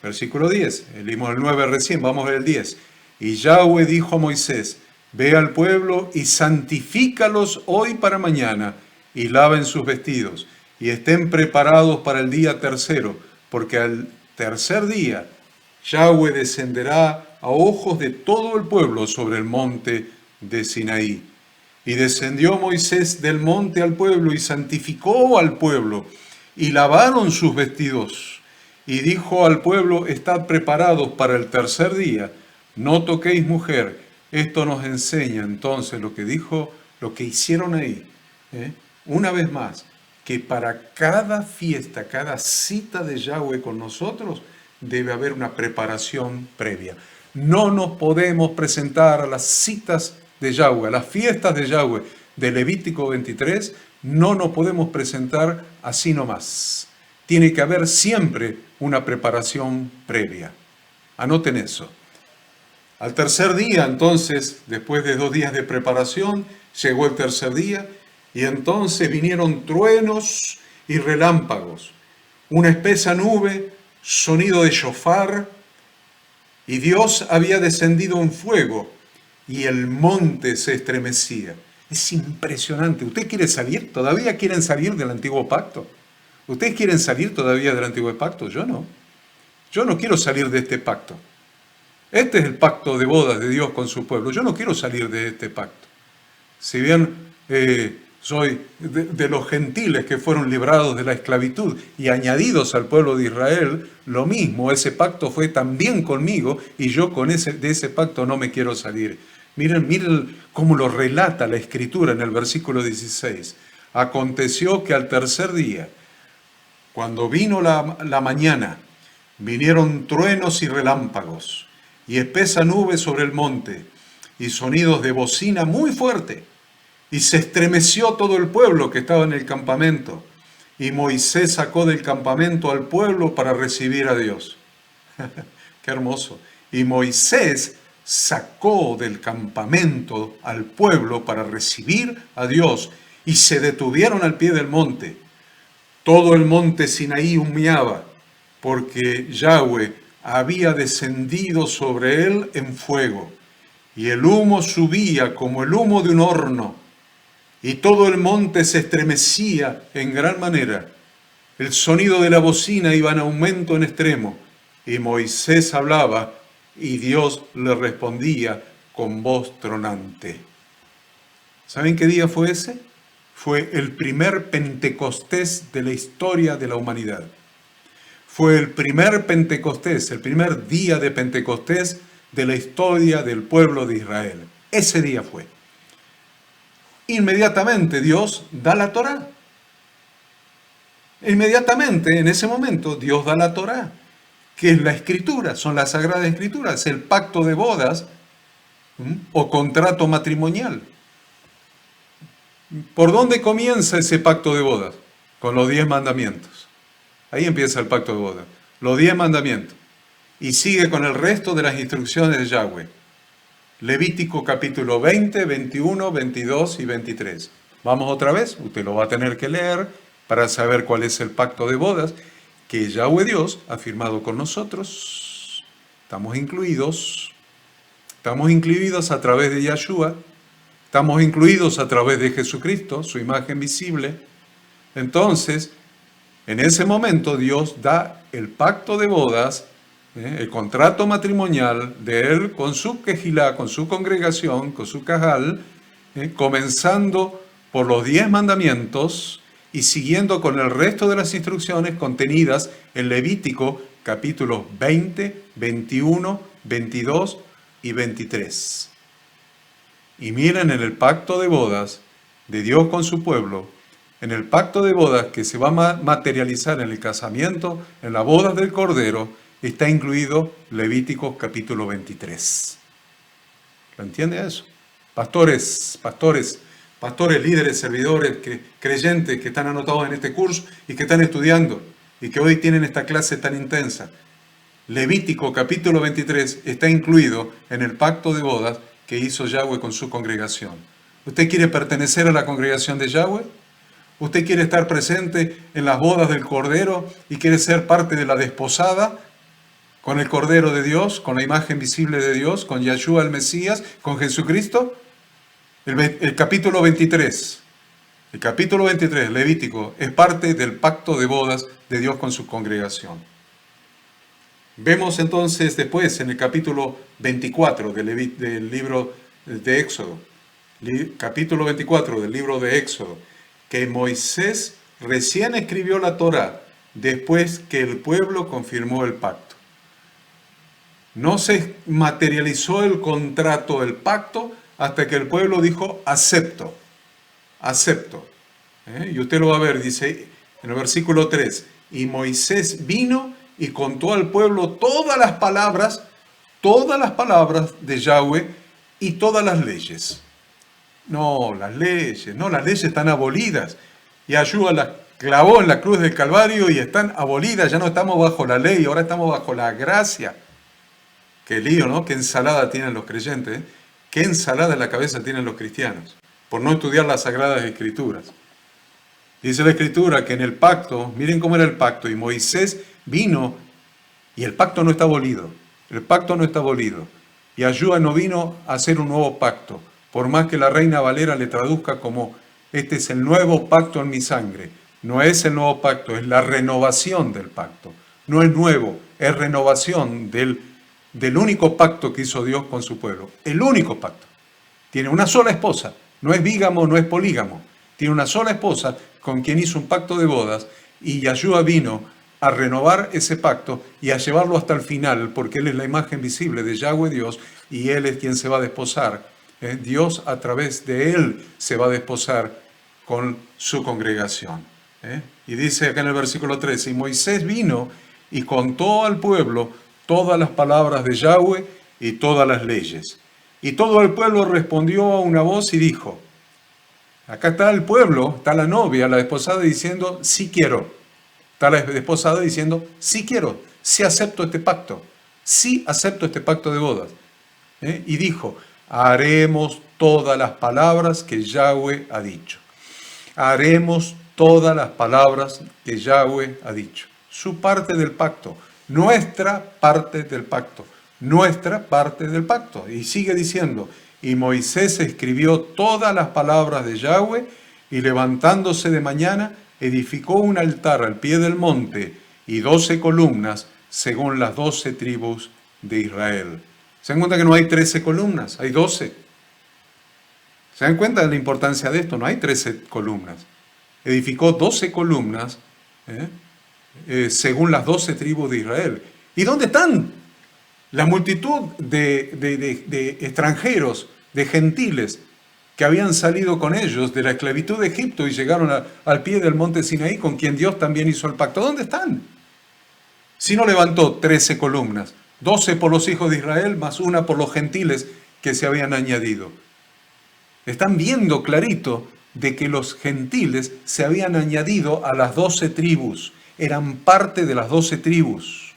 Versículo 10, leímos el 9 recién, vamos a ver el 10. Y Yahweh dijo a Moisés, ve al pueblo y santifícalos hoy para mañana, y laven sus vestidos, y estén preparados para el día tercero, porque al tercer día Yahweh descenderá a ojos de todo el pueblo sobre el monte de Sinaí. Y descendió Moisés del monte al pueblo y santificó al pueblo, y lavaron sus vestidos. Y dijo al pueblo, estad preparados para el tercer día, no toquéis mujer. Esto nos enseña entonces lo que dijo, lo que hicieron ahí. Una vez más, que para cada fiesta, cada cita de Yahweh con nosotros, debe haber una preparación previa. No nos podemos presentar a las citas de Yahweh, a las fiestas de Yahweh de Levítico 23, no nos podemos presentar así nomás. Tiene que haber siempre una preparación previa. Anoten eso. Al tercer día, entonces, después de 2 días de preparación, llegó el tercer día y entonces vinieron truenos y relámpagos, una espesa nube, sonido de shofar, y Dios había descendido en fuego y el monte se estremecía. Es impresionante. ¿Usted quiere salir? ¿Todavía quieren salir del antiguo pacto? ¿Ustedes quieren salir todavía del antiguo pacto? Yo no. Yo no quiero salir de este pacto. Este es el pacto de bodas de Dios con su pueblo. Yo no quiero salir de este pacto. Si bien soy de los gentiles que fueron librados de la esclavitud y añadidos al pueblo de Israel, lo mismo, ese pacto fue también conmigo y yo de ese pacto no me quiero salir. Miren cómo lo relata la Escritura en el versículo 16. Aconteció que al tercer día, cuando vino la mañana, vinieron truenos y relámpagos, y espesa nube sobre el monte, y sonidos de bocina muy fuerte, y se estremeció todo el pueblo que estaba en el campamento, y Moisés sacó del campamento al pueblo para recibir a Dios. ¡Qué hermoso! Y Moisés sacó del campamento al pueblo para recibir a Dios, y se detuvieron al pie del monte. Todo el monte Sinaí humeaba, porque Yahweh había descendido sobre él en fuego. y el humo subía como el humo de un horno, y todo el monte se estremecía en gran manera. El sonido de la bocina iba en aumento en extremo, y Moisés hablaba, y Dios le respondía con voz tronante. ¿Saben qué día fue ese? Fue el primer Pentecostés de la historia de la humanidad. Fue el primer Pentecostés, el primer día de Pentecostés de la historia del pueblo de Israel. Ese día fue. Inmediatamente Dios da la Torá. Inmediatamente, en ese momento, Dios da la Torá, que es la Escritura, son las Sagradas Escrituras, el pacto de bodas o contrato matrimonial. ¿Por dónde comienza ese pacto de bodas? Con los 10 mandamientos. Ahí empieza el pacto de bodas, los 10 mandamientos. Y sigue con el resto de las instrucciones de Yahweh. Levítico capítulo 20, 21, 22 y 23. Vamos otra vez, usted lo va a tener que leer para saber cuál es el pacto de bodas que Yahweh Dios ha firmado con nosotros. Estamos incluidos a través de Yahshua, estamos incluidos a través de Jesucristo, su imagen visible. Entonces, en ese momento Dios da el pacto de bodas, el contrato matrimonial de él con su quejilá, con su congregación, con su cajal, comenzando por los 10 mandamientos y siguiendo con el resto de las instrucciones contenidas en Levítico capítulos 20, 21, 22 y 23. Y miren en el pacto de bodas de Dios con su pueblo, en el pacto de bodas que se va a materializar en el casamiento, en las bodas del Cordero, está incluido Levítico capítulo 23. ¿Lo entiende eso? Pastores, líderes, servidores, creyentes que están anotados en este curso y que están estudiando y que hoy tienen esta clase tan intensa. Levítico capítulo 23 está incluido en el pacto de bodas que hizo Yahweh con su congregación. ¿Usted quiere pertenecer a la congregación de Yahweh? ¿Usted quiere estar presente en las bodas del Cordero y quiere ser parte de la desposada con el Cordero de Dios, con la imagen visible de Dios, con Yahshua el Mesías, con Jesucristo? El capítulo 23, Levítico, es parte del pacto de bodas de Dios con su congregación. Vemos entonces después en el capítulo 24 del libro de Éxodo, capítulo 24 del libro de Éxodo, que Moisés recién escribió la Torá después que el pueblo confirmó el pacto. No se materializó el contrato, el pacto, hasta que el pueblo dijo, acepto. Y usted lo va a ver, dice en el versículo 3, y Moisés vino y contó al pueblo todas las palabras de Yahweh y todas las leyes. Las leyes están abolidas. Yahshua las clavó en la cruz del Calvario y están abolidas, ya no estamos bajo la ley, ahora estamos bajo la gracia. Qué lío, ¿no? Qué ensalada tienen los creyentes, qué ensalada en la cabeza tienen los cristianos, por no estudiar las Sagradas Escrituras. Dice la Escritura que en el pacto, miren cómo era el pacto, y Moisés vino, y el pacto no está abolido, Yahshua no vino a hacer un nuevo pacto, por más que la Reina Valera le traduzca como, este es el nuevo pacto en mi sangre. No es el nuevo pacto, es la renovación del pacto. No es nuevo, es renovación del único pacto que hizo Dios con su pueblo. El único pacto. Tiene una sola esposa, no es bígamo, no es polígamo. Tiene una sola esposa con quien hizo un pacto de bodas y Yahshua vino a renovar ese pacto y a llevarlo hasta el final, porque Él es la imagen visible de Yahweh Dios y Él es quien se va a desposar. Dios a través de Él se va a desposar con su congregación. Y dice acá en el versículo 13, y Moisés vino y contó al pueblo todas las palabras de Yahweh y todas las leyes. Y todo el pueblo respondió a una voz y dijo, acá está el pueblo, está la novia, la desposada diciendo, sí quiero. Está la desposada diciendo, sí quiero, sí acepto este pacto de bodas. Y dijo, haremos todas las palabras que Yahweh ha dicho. Haremos todas las palabras que Yahweh ha dicho. Su parte del pacto, nuestra parte del pacto. nuestra parte del pacto. Y sigue diciendo, y Moisés escribió todas las palabras de Yahweh, y levantándose de mañana, edificó un altar al pie del monte y 12 columnas, según las 12 tribus de Israel. ¿Se dan cuenta que no hay 13 columnas? Hay 12. ¿Se dan cuenta de la importancia de esto? No hay 13 columnas. Edificó 12 columnas, según las 12 tribus de Israel. ¿Y dónde están? La multitud de extranjeros, de gentiles, que habían salido con ellos de la esclavitud de Egipto y llegaron al pie del monte Sinaí, con quien Dios también hizo el pacto. ¿Dónde están? Si no levantó 13 columnas, 12 por los hijos de Israel, más una por los gentiles que se habían añadido. Están viendo clarito de que los gentiles se habían añadido a las 12 tribus. Eran parte de las 12 tribus.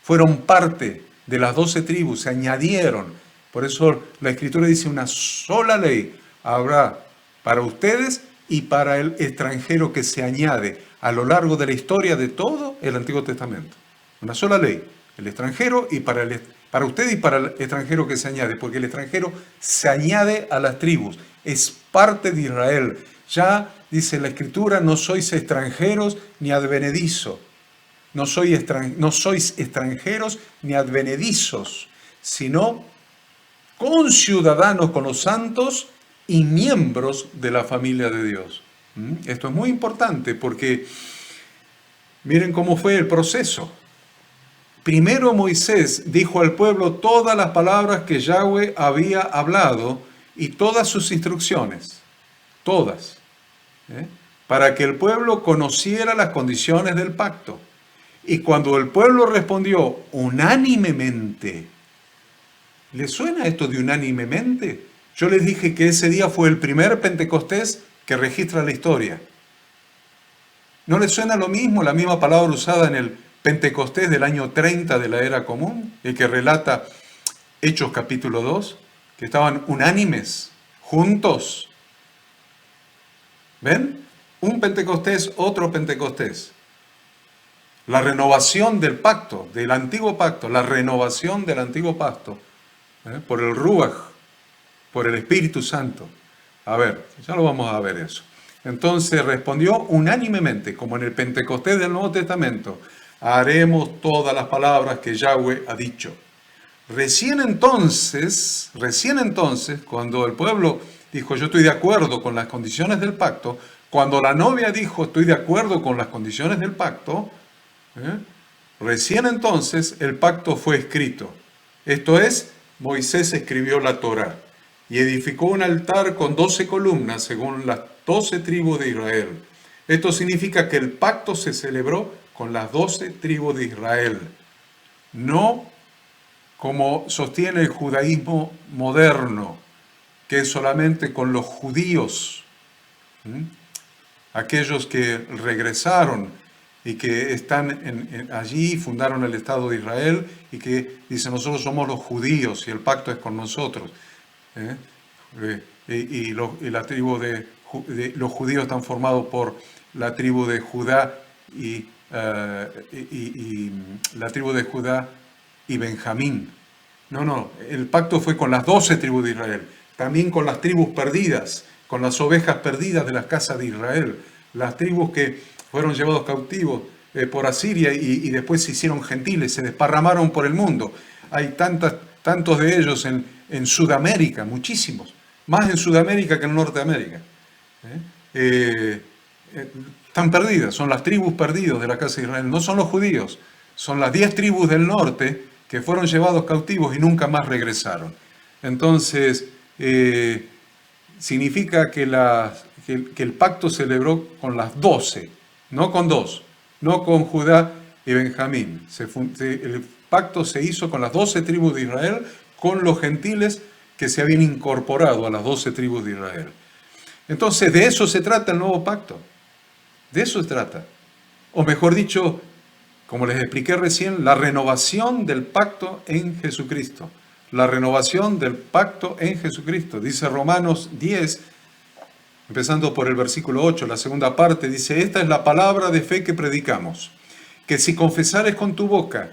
Fueron parte de las 12 tribus, se añadieron. Por eso la Escritura dice una sola ley habrá para ustedes y para el extranjero que se añade a lo largo de la historia de todo el Antiguo Testamento. Una sola ley, el extranjero y para usted y para el extranjero que se añade, porque el extranjero se añade a las tribus, es parte de Israel. Ya dice la Escritura, no sois extranjeros ni advenedizos. No sois extranjeros ni advenedizos, sino conciudadanos con los santos y miembros de la familia de Dios. Esto es muy importante porque miren cómo fue el proceso. Primero Moisés dijo al pueblo todas las palabras que Yahweh había hablado y todas sus instrucciones, todas, para que el pueblo conociera las condiciones del pacto. Y cuando el pueblo respondió unánimemente, ¿le suena esto de unánimemente? Yo les dije que ese día fue el primer Pentecostés que registra la historia. ¿No les suena lo mismo, la misma palabra usada en el Pentecostés del año 30 de la era común, el que relata Hechos capítulo 2, que estaban unánimes, juntos? ¿Ven? Un Pentecostés, otro Pentecostés. La renovación del pacto, del antiguo pacto, la renovación del antiguo pacto, por el Ruach, por el Espíritu Santo. A ver, ya lo vamos a ver eso. Entonces respondió unánimemente, como en el Pentecostés del Nuevo Testamento, haremos todas las palabras que Yahweh ha dicho. Recién entonces, cuando el pueblo dijo, yo estoy de acuerdo con las condiciones del pacto, cuando la novia dijo, estoy de acuerdo con las condiciones del pacto, recién entonces el pacto fue escrito. Esto es, Moisés escribió la Torá y edificó un altar con 12 columnas según las 12 tribus de Israel. Esto significa que el pacto se celebró con las 12 tribus de Israel, no como sostiene el judaísmo moderno, que es solamente con los judíos, aquellos que regresaron y que están allí, fundaron el Estado de Israel y que dicen nosotros somos los judíos y el pacto es con nosotros. Y la tribu de los judíos están formados por la tribu de Judá y la tribu de Judá y Benjamín. No, el pacto fue con las 12 tribus de Israel, también con las tribus perdidas, con las ovejas perdidas de las casas de Israel, las tribus que fueron llevados cautivos por Asiria y después se hicieron gentiles, se desparramaron por el mundo. Hay tantos de ellos en Sudamérica, muchísimos, más en Sudamérica que en Norteamérica. Están perdidas, son las tribus perdidas de la casa de Israel, no son los judíos, son las 10 tribus del norte que fueron llevados cautivos y nunca más regresaron. Entonces, significa que el pacto se celebró con las 12, no con 2, no con Judá y Benjamín. El pacto se hizo con las 12 tribus de Israel, con los gentiles que se habían incorporado a las 12 tribus de Israel. Entonces, de eso se trata el nuevo pacto. De eso se trata. O mejor dicho, como les expliqué recién, la renovación del pacto en Jesucristo. La renovación del pacto en Jesucristo. Dice Romanos 10, empezando por el versículo 8, la segunda parte, dice, esta es la palabra de fe que predicamos, que si confesares con tu boca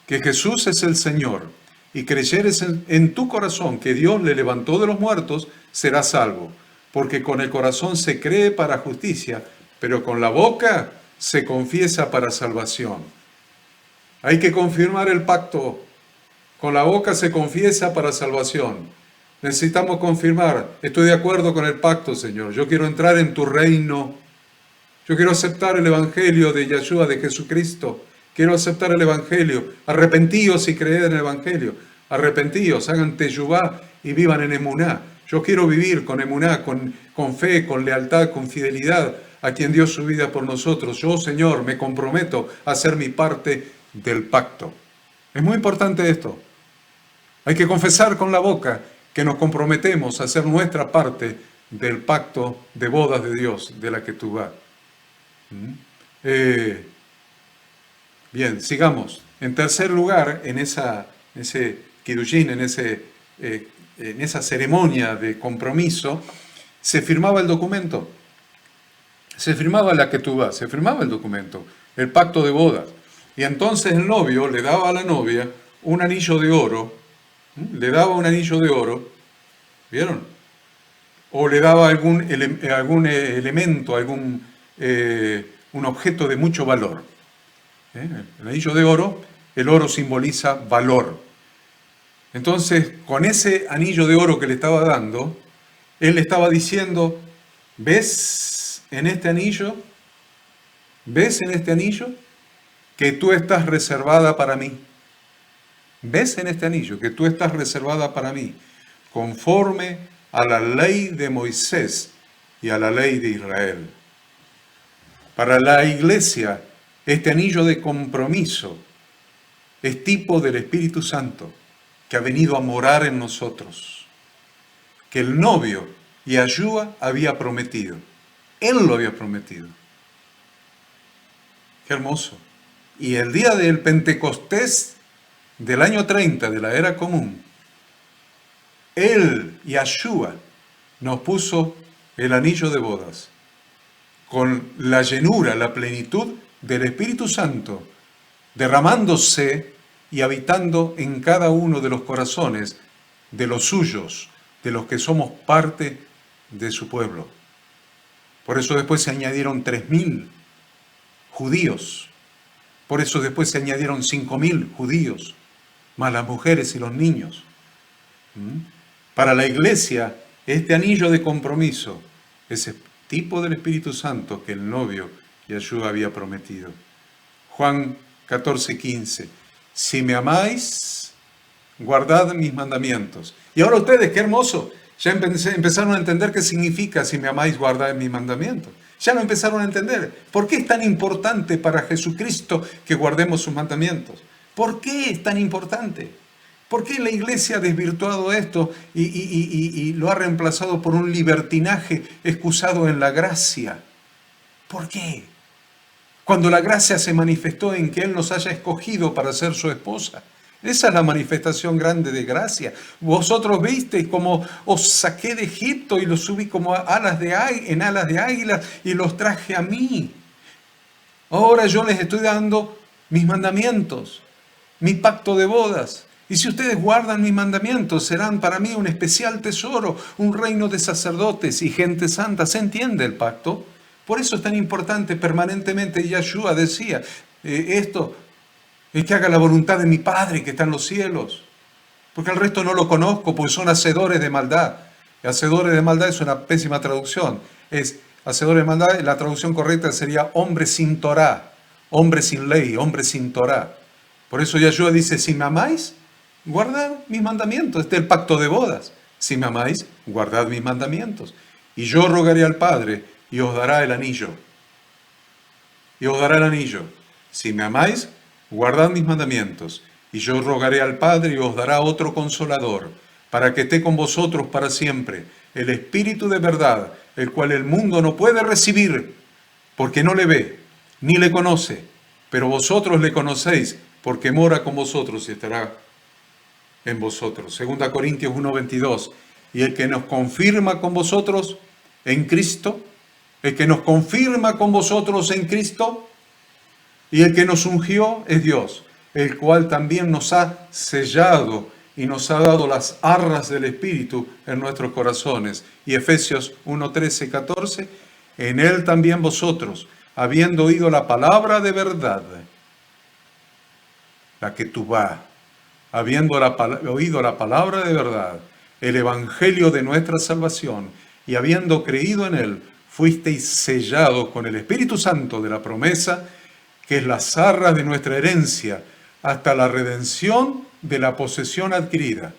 que Jesús es el Señor y creyeres en tu corazón que Dios le levantó de los muertos, serás salvo. Porque con el corazón se cree para justicia, pero con la boca se confiesa para salvación. Hay que confirmar el pacto. Con la boca se confiesa para salvación. Necesitamos confirmar, estoy de acuerdo con el pacto, Señor. Yo quiero entrar en tu reino. Yo quiero aceptar el Evangelio de Yeshua, de Jesucristo. Quiero aceptar el Evangelio. Arrepentíos y creed en el Evangelio. Arrepentíos, hagan teyubá y vivan en emuná. Yo quiero vivir con emuná, con fe, con lealtad, con fidelidad a quien dio su vida por nosotros. Yo, Señor, me comprometo a hacer mi parte del pacto. Es muy importante esto. Hay que confesar con la boca que nos comprometemos a hacer nuestra parte del pacto de bodas de Dios, de la que tú vas. Bien, sigamos. En tercer lugar, en ese Kiddushin, en esa ceremonia de compromiso, se firmaba el documento. Se firmaba la ketubá, se firmaba el documento, el pacto de bodas. Y entonces el novio le daba a la novia un anillo de oro, ¿vieron? O le daba algún elemento, un objeto de mucho valor. El anillo de oro, el oro simboliza valor. Entonces, con ese anillo de oro que le estaba dando, él le estaba diciendo, ¿ves en este anillo? ¿Ves en este anillo que tú estás reservada para mí? ¿Ves en este anillo que tú estás reservada para mí? Conforme a la ley de Moisés y a la ley de Israel. Para la iglesia, este anillo de compromiso es tipo del Espíritu Santo que ha venido a morar en nosotros, que el novio Yeshua había prometido. Él lo había prometido. Qué hermoso. Y el día del Pentecostés del año 30 de la era común, Él, Yeshua, nos puso el anillo de bodas con la llenura, la plenitud del Espíritu Santo, derramándose y habitando en cada uno de los corazones de los suyos, de los que somos parte de su pueblo. Por eso después se añadieron 3.000 judíos. Por eso después se añadieron 5.000 judíos, más las mujeres y los niños. Para la iglesia, este anillo de compromiso es el tipo del Espíritu Santo que el novio Yeshua había prometido. Juan 14:15. Si me amáis, guardad mis mandamientos. Y ahora ustedes, qué hermoso, ya empezaron a entender qué significa si me amáis, guardad mis mandamientos. Ya lo empezaron a entender. ¿Por qué es tan importante para Jesucristo que guardemos sus mandamientos? ¿Por qué es tan importante? ¿Por qué la iglesia ha desvirtuado esto y lo ha reemplazado por un libertinaje excusado en la gracia? ¿Por qué? Cuando la gracia se manifestó en que Él nos haya escogido para ser su esposa. Esa es la manifestación grande de gracia. Vosotros visteis como os saqué de Egipto y los subí como en alas de águila y los traje a mí. Ahora yo les estoy dando mis mandamientos, mi pacto de bodas. Y si ustedes guardan mis mandamientos, serán para mí un especial tesoro, un reino de sacerdotes y gente santa. ¿Se entiende el pacto? Por eso es tan importante permanentemente. Yeshua decía, esto es que haga la voluntad de mi Padre que está en los cielos. Porque al resto no lo conozco, pues son hacedores de maldad. Y hacedores de maldad es una pésima traducción. Es hacedores de maldad, la traducción correcta sería hombre sin Torah, hombre sin ley, hombre sin Torah. Por eso Yeshua dice, si me amáis, guardad mis mandamientos. Este es el pacto de bodas. Si me amáis, guardad mis mandamientos. Y yo rogaré al Padre y os dará el anillo. Y os dará el anillo. Si me amáis, guardad mis mandamientos. Y yo rogaré al Padre y os dará otro consolador, para que esté con vosotros para siempre, el Espíritu de verdad, el cual el mundo no puede recibir, porque no le ve, ni le conoce. Pero vosotros le conocéis, porque mora con vosotros y estará en vosotros. 2 Corintios 1:22. Y el que nos confirma con vosotros en Cristo, el que nos confirma con vosotros en Cristo, y el que nos ungió es Dios, el cual también nos ha sellado y nos ha dado las arras del Espíritu en nuestros corazones. Y Efesios 1, 13, 14, en él también vosotros, habiendo oído la palabra de verdad, la que tú vas, habiendo oído la palabra de verdad, el evangelio de nuestra salvación, y habiendo creído en él, fuisteis sellados con el Espíritu Santo de la promesa, que es las arras de nuestra herencia, hasta la redención de la posesión adquirida,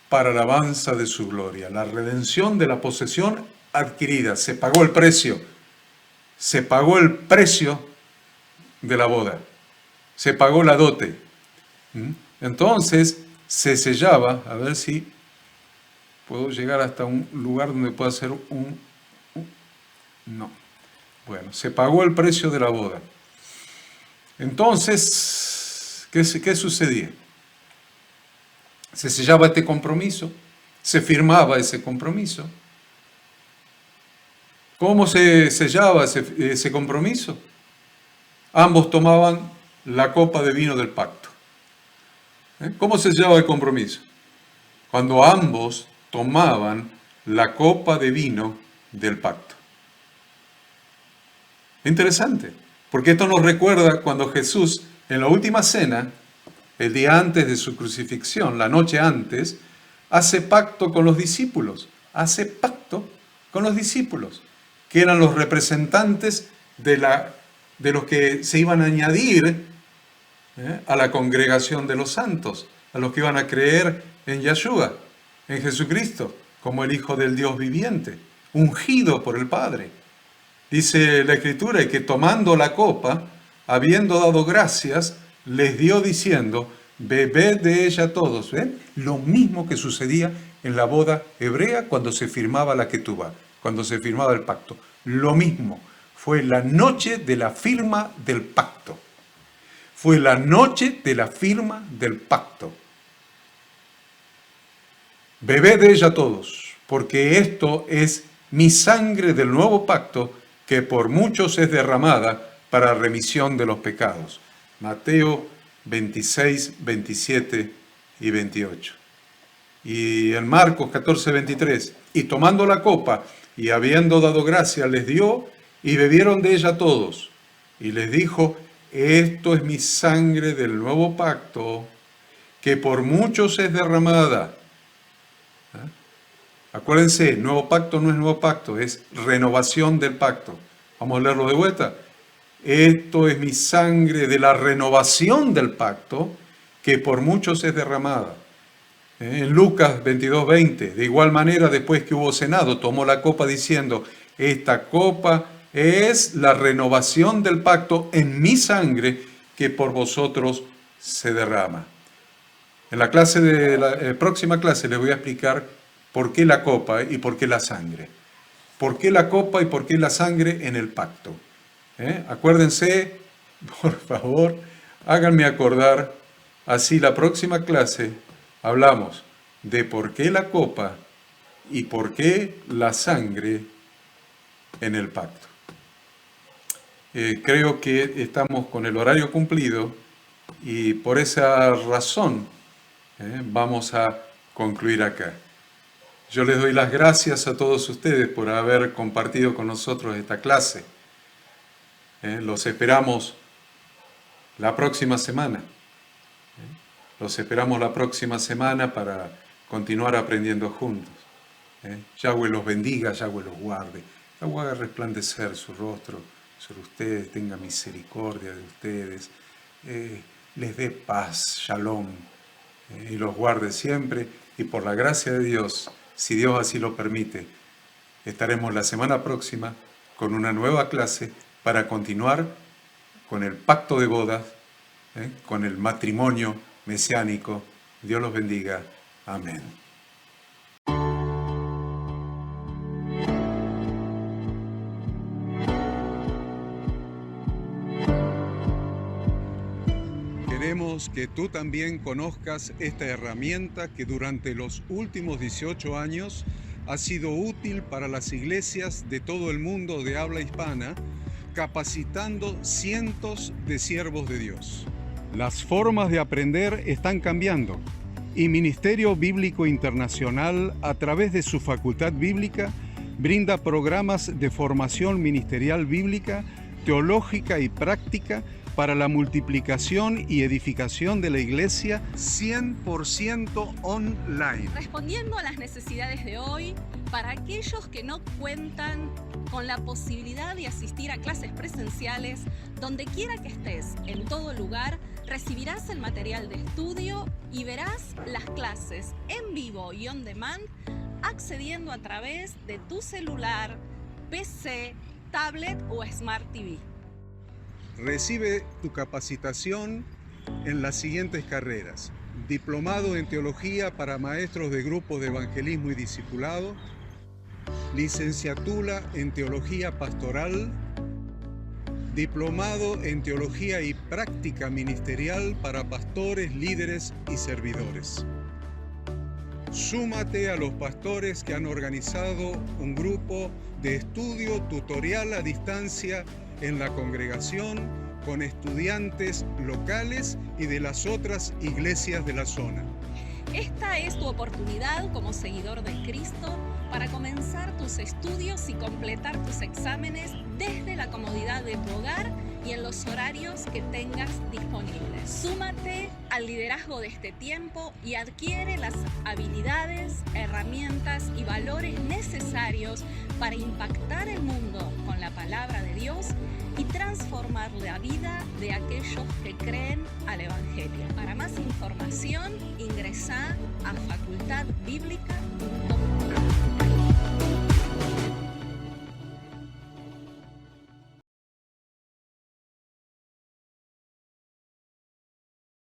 para la alabanza de su gloria. La redención de la posesión adquirida. Se pagó el precio. Se pagó el precio de la boda. Se pagó la dote. Entonces se sellaba, a ver si puedo llegar hasta un lugar donde pueda hacer no. Bueno, se pagó el precio de la boda. Entonces, ¿qué sucedía? Se sellaba este compromiso, se firmaba ese compromiso. ¿Cómo se sellaba ese compromiso? Ambos tomaban la copa de vino del pacto. ¿Cómo se sellaba el compromiso? Cuando ambos tomaban la copa de vino del pacto. Interesante, porque esto nos recuerda cuando Jesús, en la última cena, el día antes de su crucifixión, la noche antes, hace pacto con los discípulos. Hace pacto con los discípulos, que eran los representantes de los que se iban a añadir a la congregación de los santos, a los que iban a creer en Yeshua, en Jesucristo, como el Hijo del Dios viviente, ungido por el Padre. Dice la Escritura que tomando la copa, habiendo dado gracias, les dio diciendo, bebed de ella todos. ¿Ven? Lo mismo que sucedía en la boda hebrea cuando se firmaba la ketubá, cuando se firmaba el pacto. Lo mismo. Fue la noche de la firma del pacto. Fue la noche de la firma del pacto. Bebed de ella todos, porque esto es mi sangre del nuevo pacto, que por muchos es derramada para remisión de los pecados. Mateo 26, 27 y 28. Y en Marcos 14, 23, y tomando la copa, y habiendo dado gracia, les dio, y bebieron de ella todos. Y les dijo, esto es mi sangre del nuevo pacto, que por muchos es derramada. Acuérdense, nuevo pacto no es nuevo pacto, es renovación del pacto. Vamos a leerlo de vuelta. Esto es mi sangre de la renovación del pacto, que por muchos es derramada. En Lucas 22, 20, de igual manera, después que hubo cenado, tomó la copa diciendo, esta copa es la renovación del pacto en mi sangre, que por vosotros se derrama. En la próxima clase les voy a explicar por qué la copa y por qué la sangre. ¿Por qué la copa y por qué la sangre en el pacto? Acuérdense, por favor, háganme acordar, así la próxima clase hablamos de por qué la copa y por qué la sangre en el pacto. Creo que estamos con el horario cumplido y por esa razón vamos a concluir acá. Yo les doy las gracias a todos ustedes por haber compartido con nosotros esta clase. Los esperamos la próxima semana. Los esperamos la próxima semana para continuar aprendiendo juntos. Yahweh los bendiga, Yahweh los guarde. Yahweh haga resplandecer su rostro sobre ustedes, tenga misericordia de ustedes, les dé paz, shalom, y los guarde siempre. Y por la gracia de Dios, si Dios así lo permite, estaremos la semana próxima con una nueva clase para continuar con el pacto de bodas, con el matrimonio mesiánico. Dios los bendiga. Amén. Queremos que tú también conozcas esta herramienta que durante los últimos 18 años ha sido útil para las iglesias de todo el mundo de habla hispana, capacitando cientos de siervos de Dios. Las formas de aprender están cambiando y Ministerio Bíblico Internacional, a través de su Facultad Bíblica, brinda programas de formación ministerial bíblica, teológica y práctica para la multiplicación y edificación de la Iglesia 100% online. Respondiendo a las necesidades de hoy, para aquellos que no cuentan con la posibilidad de asistir a clases presenciales, donde quiera que estés, en todo lugar, recibirás el material de estudio y verás las clases en vivo y on demand, accediendo a través de tu celular, PC, tablet o Smart TV. Recibe tu capacitación en las siguientes carreras: Diplomado en Teología para Maestros de Grupos de Evangelismo y Discipulado, Licenciatura en Teología Pastoral, Diplomado en Teología y Práctica Ministerial para Pastores, Líderes y Servidores. Súmate a los pastores que han organizado un grupo de estudio tutorial a distancia en la congregación con estudiantes locales y de las otras iglesias de la zona. Esta es tu oportunidad como seguidor de Cristo para comenzar tus estudios y completar tus exámenes desde la comodidad de tu hogar y en los horarios que tengas disponibles. Súmate al liderazgo de este tiempo y adquiere las habilidades, herramientas y valores necesarios para impactar el mundo con la palabra de Dios y transformar la vida de aquellos que creen al Evangelio. Para más información, ingresá a facultadbiblica.cl.